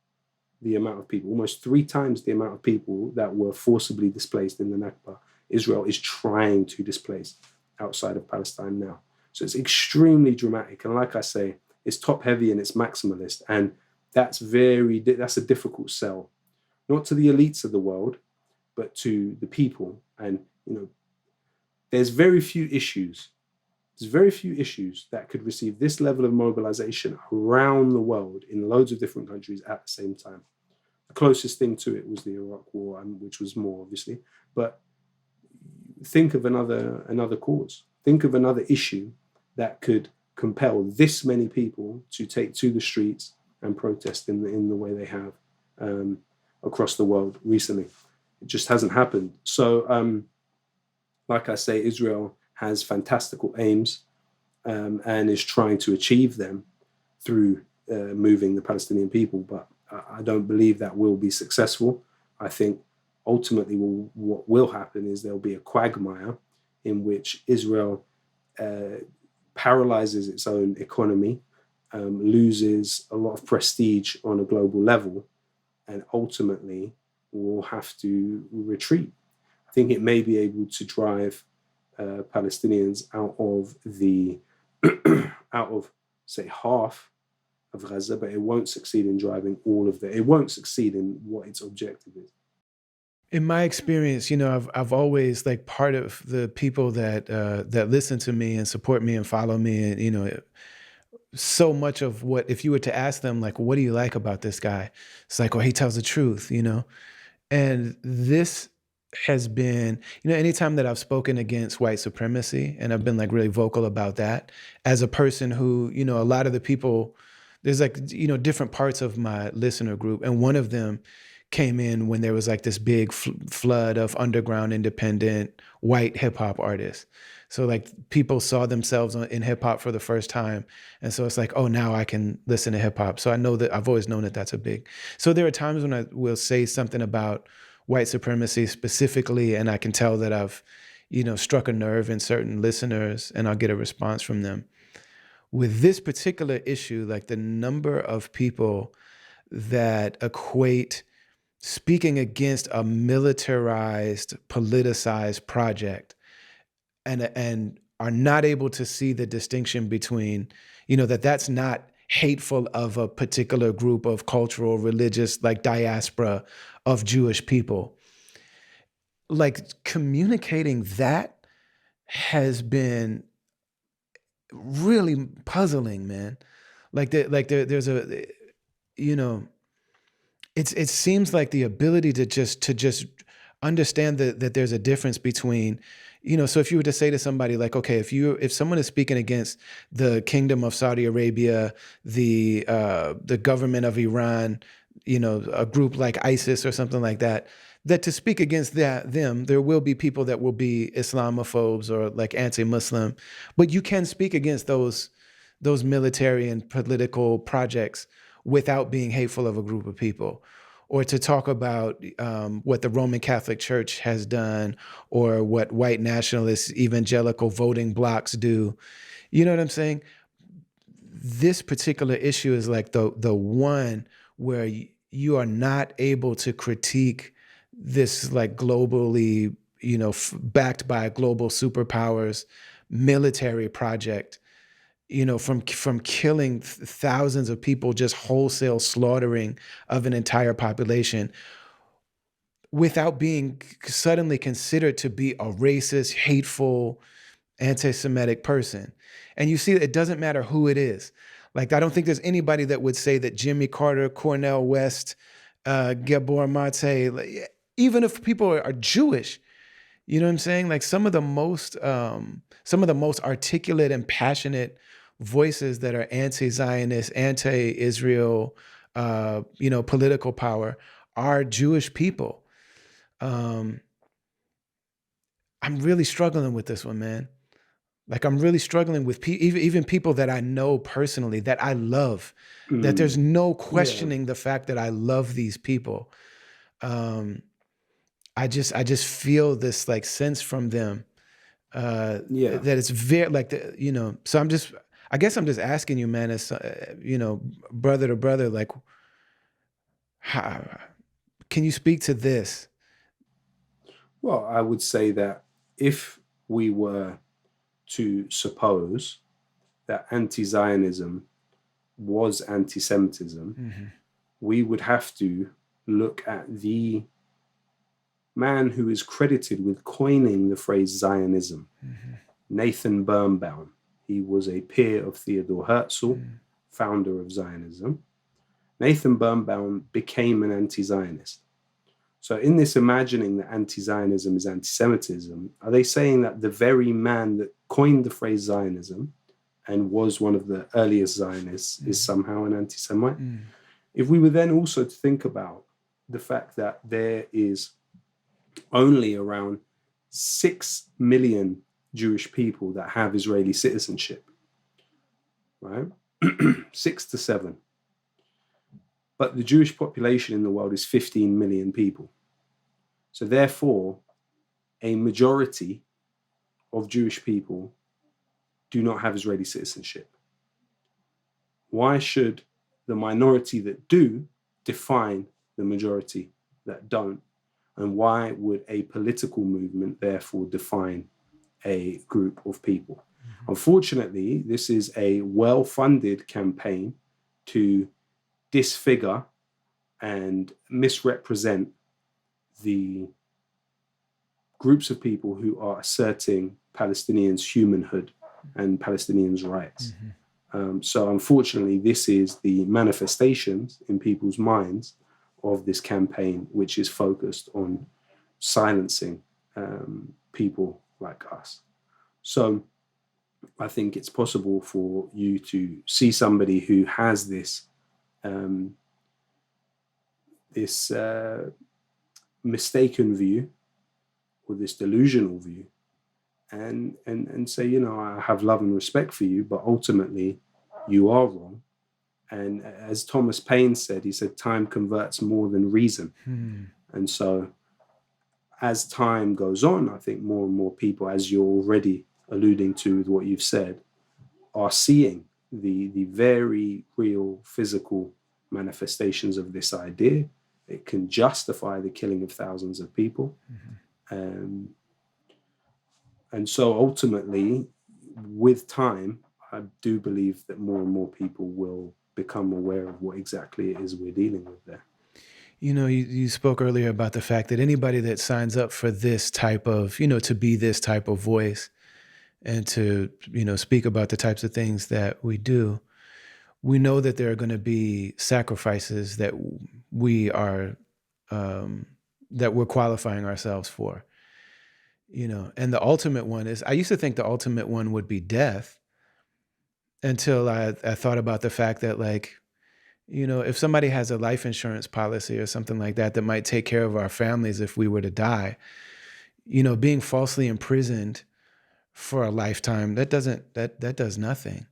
the amount of people, almost 3 times the amount of people that were forcibly displaced in the Nakba. Israel is trying to displace outside of Palestine now. So it's extremely dramatic. And like I say, it's top heavy and it's maximalist. And that's a difficult sell, not to the elites of the world, but to the people. And, you know, there's very few issues that could receive this level of mobilization around the world in loads of different countries at the same time. The closest thing to it was the Iraq War, which was more obviously, but think of another cause. Think of another issue that could compel this many people to take to the streets and protest in the way they have across the world recently. It just hasn't happened. So, like I say, Israel has fantastical aims and is trying to achieve them through moving the Palestinian people, but I don't believe that will be successful. I think ultimately what will happen is there'll be a quagmire in which Israel paralyzes its own economy, loses a lot of prestige on a global level, and ultimately will have to retreat. I think it may be able to drive Palestinians out of say half of Gaza, but it won't succeed in driving all of it won't succeed in what its objective is. In my experience, I've always, like, part of the people that that listen to me and support me and follow me, and so much of what, if you were to ask them, like, what do you like about this guy? It's like, well, he tells the truth, And this has been, anytime that I've spoken against white supremacy, and I've been, like, really vocal about that, as a person who, a lot of the people, there's, like, different parts of my listener group, and one of them came in when there was, like, this big flood of underground independent white hip hop artists. So, like, people saw themselves in hip hop for the first time. And so it's like, oh, now I can listen to hip hop. So I know that I've always known that that's a big. So there are times when I will say something about white supremacy specifically, and I can tell that I've, struck a nerve in certain listeners, and I'll get a response from them. With this particular issue, like, the number of people that equate speaking against a militarized, politicized project and are not able to see the distinction between, that's not hateful of a particular group of cultural, religious, like, diaspora of Jewish people. Like, communicating that has been really puzzling, man. There's a, it seems like the ability to just understand that there's a difference between, so if you were to say to somebody, like, okay, if someone is speaking against the Kingdom of Saudi Arabia, the government of Iran, a group like ISIS or something like that, that to speak against them, there will be people that will be Islamophobes or, like, anti-Muslim, but you can speak against those military and political projects without being hateful of a group of people. Or to talk about what the Roman Catholic Church has done, or what white nationalist evangelical voting blocs do. You know what I'm saying? This particular issue is, like, the one where you are not able to critique this, like, globally, backed by global superpowers military project, from killing thousands of people, just wholesale slaughtering of an entire population, without being suddenly considered to be a racist, hateful, anti-Semitic person. And you see, it doesn't matter who it is. Like, I don't think there's anybody that would say that Jimmy Carter, Cornel West, Gabor Mate, like, even if people are Jewish, you know what I'm saying? Like, some of the most articulate and passionate voices that are anti-Zionist, anti-Israel, political power are Jewish people. I'm really struggling with this one, man. Like, I'm really struggling with even people that I know personally, that I love, that there's no questioning the fact that I love these people. I just feel this, like, sense from them that it's very, like, so I guess I'm just asking you, man, as brother to brother, like, how can you speak to this? Well, I would say that if we were to suppose that anti-Zionism was anti-Semitism, we would have to look at the man who is credited with coining the phrase Zionism, Nathan Birnbaum. He was a peer of Theodor Herzl, founder of Zionism. Nathan Birnbaum became an anti-Zionist. So in this imagining that anti-Zionism is anti-Semitism, are they saying that the very man that coined the phrase Zionism and was one of the earliest Zionists is somehow an anti-Semite? If we were then also to think about the fact that there is only around 6 million Jewish people that have Israeli citizenship, right? 6 to 7. But the Jewish population in the world is 15 million people. So therefore, a majority of Jewish people do not have Israeli citizenship. Why should the minority that do define the majority that don't? And why would a political movement therefore define a group of people? Unfortunately, this is a well-funded campaign to disfigure and misrepresent the groups of people who are asserting Palestinians' humanhood and Palestinians' rights. So unfortunately, this is the manifestations in people's minds of this campaign, which is focused on silencing people like us. So I think it's possible for you to see somebody who has this mistaken view or this delusional view, and say, you know, I have love and respect for you, but ultimately you are wrong. And as Thomas Paine said, he said, time converts more than reason. And so as time goes on, I think more and more people, as you're already alluding to with what you've said, are seeing the very real physical manifestations of this idea. It can justify the killing of thousands of people. And so ultimately, with time, I do believe that more and more people will become aware of what exactly it is we're dealing with there. You know, you spoke earlier about the fact that anybody that signs up for this type of, you know, to be this type of voice and to, you know, speak about the types of things that we do, we know that there are going to be sacrifices that we are, that we're qualifying ourselves for, you know, and the ultimate one is, I used to think the ultimate one would be death until I thought about the fact that, like, you know, if somebody has a life insurance policy or something like that, that might take care of our families if we were to die, you know, being falsely imprisoned for a lifetime, that does nothing,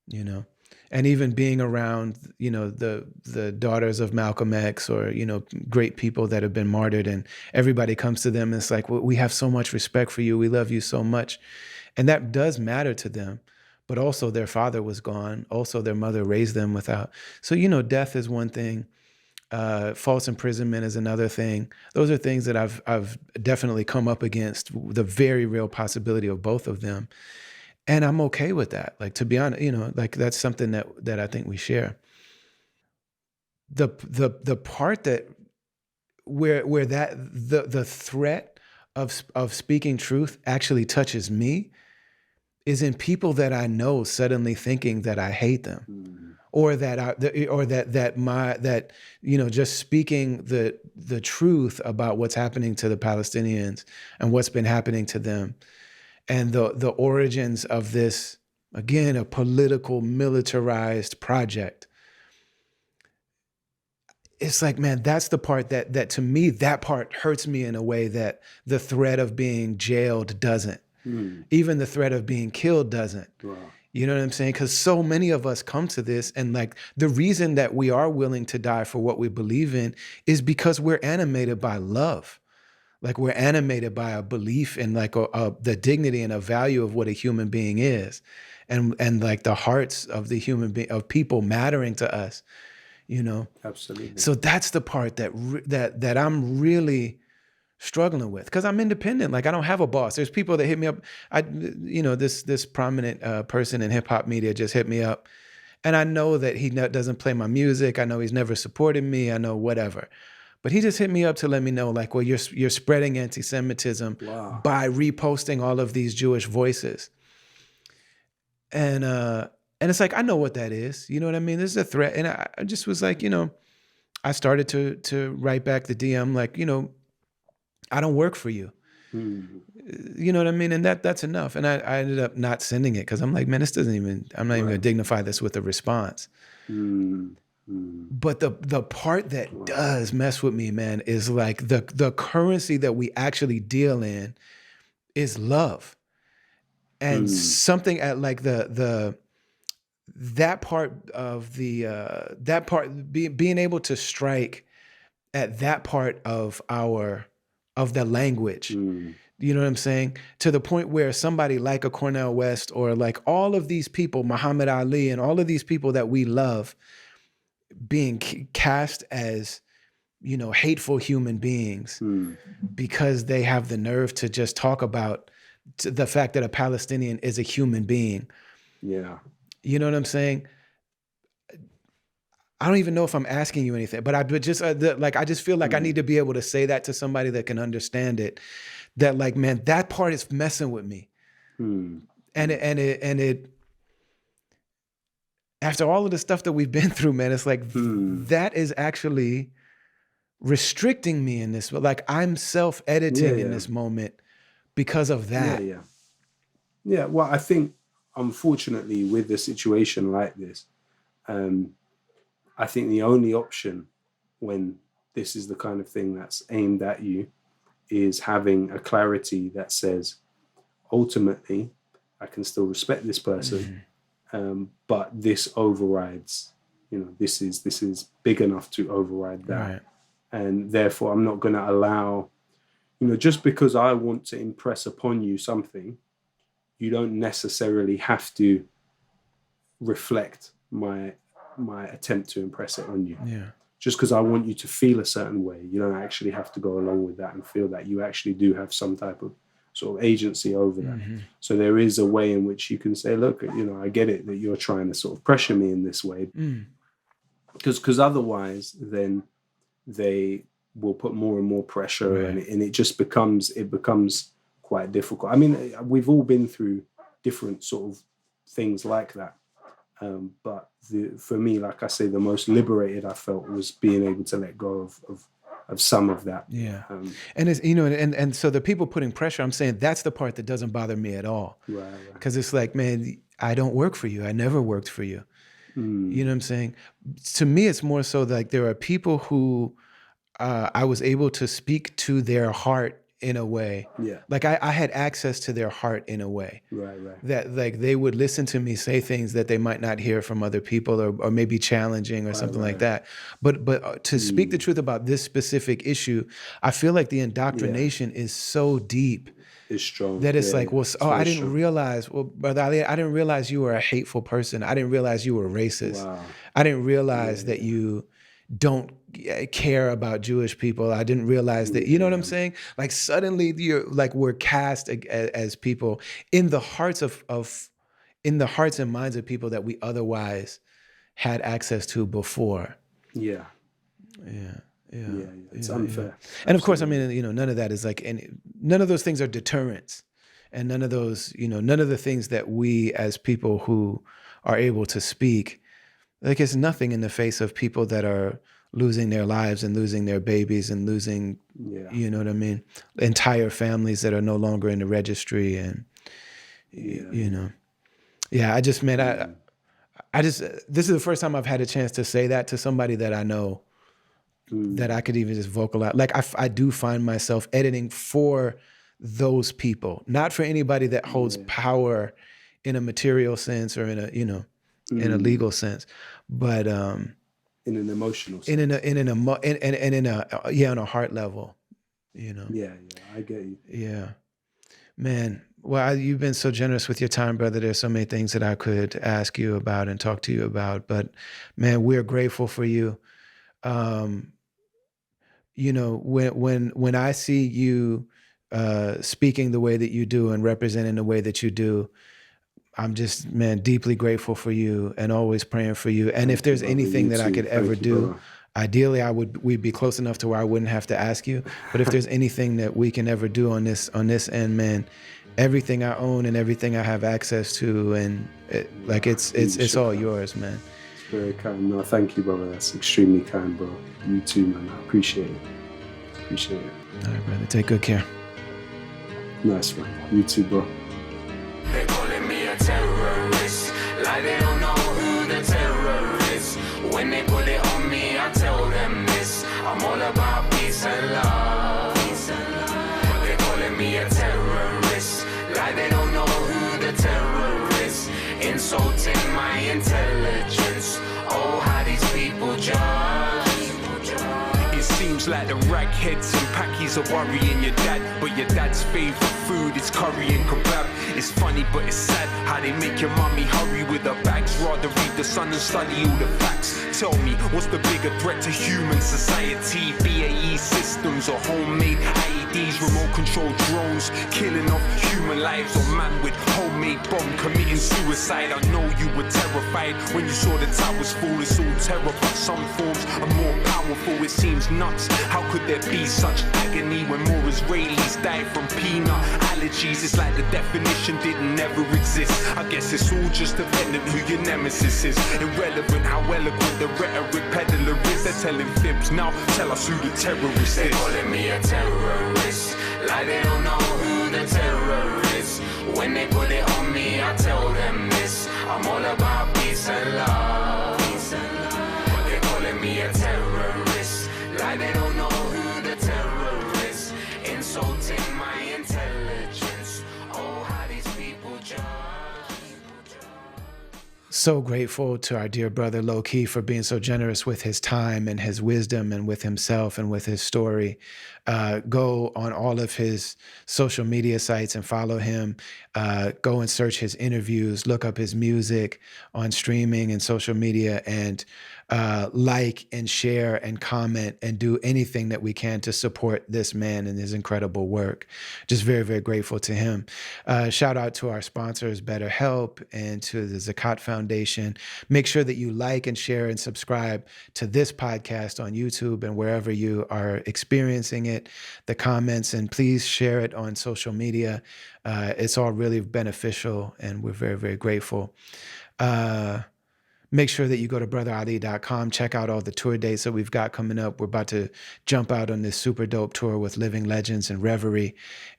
you know. And even being around, you know, the daughters of Malcolm X, or, you know, great people that have been martyred, and everybody comes to them and it's like, well, we have so much respect for you. We love you so much. And that does matter to them. But also their father was gone. Also their mother raised them without. So, you know, death is one thing. False imprisonment is another thing. Those are things that I've definitely come up against, the very real possibility of both of them. And I'm okay with that. Like, to be honest, you know, like, that's something that I think we share. The part that where that the threat of speaking truth actually touches me is in people that I know suddenly thinking that I hate them, or that you know, just speaking the truth about what's happening to the Palestinians and what's been happening to them, and the origins of this, again, a political militarized project. It's like, man, that's the part that to me, that part hurts me in a way that the threat of being jailed doesn't. Even the threat of being killed doesn't. Wow. You know what I'm saying? Because so many of us come to this, and, like, the reason that we are willing to die for what we believe in is because we're animated by love. Like, we're animated by a belief in, like, the dignity and a value of what a human being is, and like the hearts of the human being, of people mattering to us. You know? Absolutely. So that's the part that I'm really struggling with, because I'm independent. Like, I don't have a boss. There's people that hit me up. You know, this prominent person in hip hop media just hit me up, and I know that he doesn't play my music. I know he's never supported me. I know whatever, but he just hit me up to let me know, like, well, you're spreading anti-Semitism by reposting all of these Jewish voices, and it's like, I know what that is. You know what I mean? This is a threat, and I just was like, you know, I started to write back the DM, like, you know, I don't work for you. You know what I mean? And that's enough. And I ended up not sending it, because I'm like, man, this doesn't even, I'm not even gonna dignify this with a response. But the part that does mess with me, man, is like the currency that we actually deal in is love. And something at, like, that part of being able to strike at that part of the language. You know what I'm saying? To the point where somebody like a Cornel West, or like all of these people, Muhammad Ali, and all of these people that we love, being cast as, you know, hateful human beings because they have the nerve to just talk about the fact that a Palestinian is a human being. Yeah. You know what I'm saying? I don't even know if I'm asking you anything, but I just I just feel like I need to be able to say that to somebody that can understand it. That like, man, that part is messing with me, and it after all of the stuff that we've been through, man, it's like that is actually restricting me in this. Like I'm self-editing in this moment because of that. Yeah. Well, I think unfortunately with a situation like this, I think the only option when this is the kind of thing that's aimed at you is having a clarity that says, ultimately, I can still respect this person, but this overrides, this is big enough to override that. Right. And therefore, I'm not going to allow, just because I want to impress upon you something, you don't necessarily have to reflect my attempt to impress it on you. Yeah. Just because I want you to feel a certain way, you don't actually have to go along with that and feel that you actually do have some type of sort of agency over that. So there is a way in which you can say, look, I get it that you're trying to sort of pressure me in this way, because otherwise then they will put more and more pressure, and it just becomes quite difficult. I mean, we've all been through different sort of things like that. But for me, like I say, the most liberated I felt was being able to let go of some of that. Yeah. And it's, and so the people putting pressure, I'm saying that's the part that doesn't bother me at all. Right. Because it's like, man, I don't work for you. I never worked for you. You know what I'm saying? To me, it's more so like there are people who I was able to speak to their heart in a way. Yeah. Like I had access to their heart in a way. Right. That like they would listen to me say things that they might not hear from other people or maybe challenging or something like that. But to speak the truth about this specific issue, I feel like the indoctrination is so deep. It's strong. That it's like, I didn't realize, Brother Ali, I didn't realize you were a hateful person. I didn't realize you were racist. Wow. I didn't realize that you don't care about Jewish people. I didn't realize that, you know what I'm saying? Like suddenly we're cast as people in the hearts in the hearts and minds of people that we otherwise had access to before. Yeah. It's unfair. And of course, I mean, none of that is like none of those things are deterrents. And none of those, none of the things that we as people who are able to speak, like it's nothing in the face of people that are losing their lives and losing their babies and losing, you know what I mean? Entire families that are no longer in the registry and, I just, man, this is the first time I've had a chance to say that to somebody that I know that I could even just vocalize. Like I do find myself editing for those people, not for anybody that holds power in a material sense or in a, in a legal sense, but in an emotional sense. On a heart level, Yeah, I get you. Yeah, man. Well, you've been so generous with your time, brother. There's so many things that I could ask you about and talk to you about, but man, we're grateful for you. When I see you speaking the way that you do and representing the way that you do, I'm just, man, deeply grateful for you and always praying for you. And if there's anything that I could ever do, ideally we'd be close enough to where I wouldn't have to ask you. But if there's anything that we can ever do on this end, man, everything I own and everything I have access to, and it's all yours, man. It's very kind. No, thank you, brother. That's extremely kind, bro. You too, man. I appreciate it. All right, brother. Take good care. Nice one. You too, bro. They calling me a terrorist, like they don't know who the terror is. When they put it on me, I tell them this: I'm all about peace and love. They calling me a terrorist, like they don't know who the terror is. Insulting my intelligence. Oh, how these people judge. It seems like the ragheads and packies are worrying your dad, but your dad's favourite food is curry and kebab. It's funny but it's sad how they make your mummy hurry with her bags, rather read the Sun and study all the facts. Tell me, what's the bigger threat to human society? BAE systems or homemade IED UAVs, remote control drones, killing off human lives, or man with homemade bomb committing suicide. I know you were terrified when you saw the towers fall. It's all terror, but some forms are more powerful. It seems nuts. How could there be such agony when more Israelis die from peanut allergies? It's like the definition didn't never exist. I guess it's all just dependent who your nemesis is. Irrelevant how eloquent the rhetoric peddler is. They're telling fibs. Now tell us who the terrorist They is. calling me a terrorist, like they don't know who the terror is. When they put it on me, I tell them this: I'm all about peace and love. They're calling me a terrorist, like they don't know who the terror is. Insulting my intelligence. Oh, how these people judge. So grateful to our dear brother Lowkey for being so generous with his time and his wisdom and with himself and with his story. Go on all of his social media sites and follow him. Go and search his interviews, look up his music on streaming and social media, and like and share and comment and do anything that we can to support this man and his incredible work. Just very, very grateful to him. Shout out to our sponsors, BetterHelp, and to the Zakat Foundation. Make sure that you like and share and subscribe to this podcast on YouTube and wherever you are experiencing it, the comments, and please share it on social media. It's all really beneficial, and we're very, very grateful. Make sure that you go to brotherali.com, check out all the tour dates that we've got coming up. We're about to jump out on this super dope tour with Living Legends and Reverie.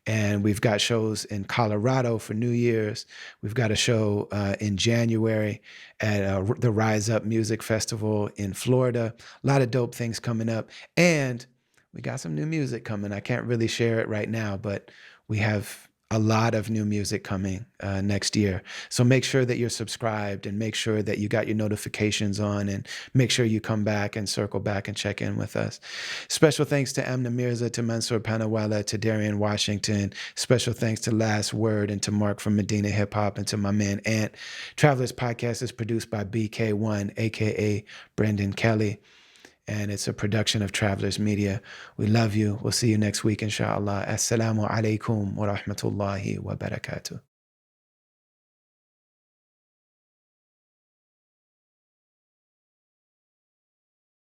And we've got shows in Colorado for New Year's. We've got a show in January at the Rise Up Music Festival in Florida. A lot of dope things coming up. And we got some new music coming. I can't really share it right now, but we have a lot of new music coming next year. So make sure that you're subscribed and make sure that you got your notifications on, and make sure you come back and circle back and check in with us. Special thanks to Amna Mirza, to Mansour Panawala, to Darian Washington. Special thanks to Last Word and to Mark from Medina Hip Hop, and to my man Ant. Travelers Podcast is produced by BK1, aka Brendan Kelly, and it's a production of Travelers Media. We love you. We'll see you next week, inshallah. Assalamu alaikum wa rahmatullahi wa barakatuh.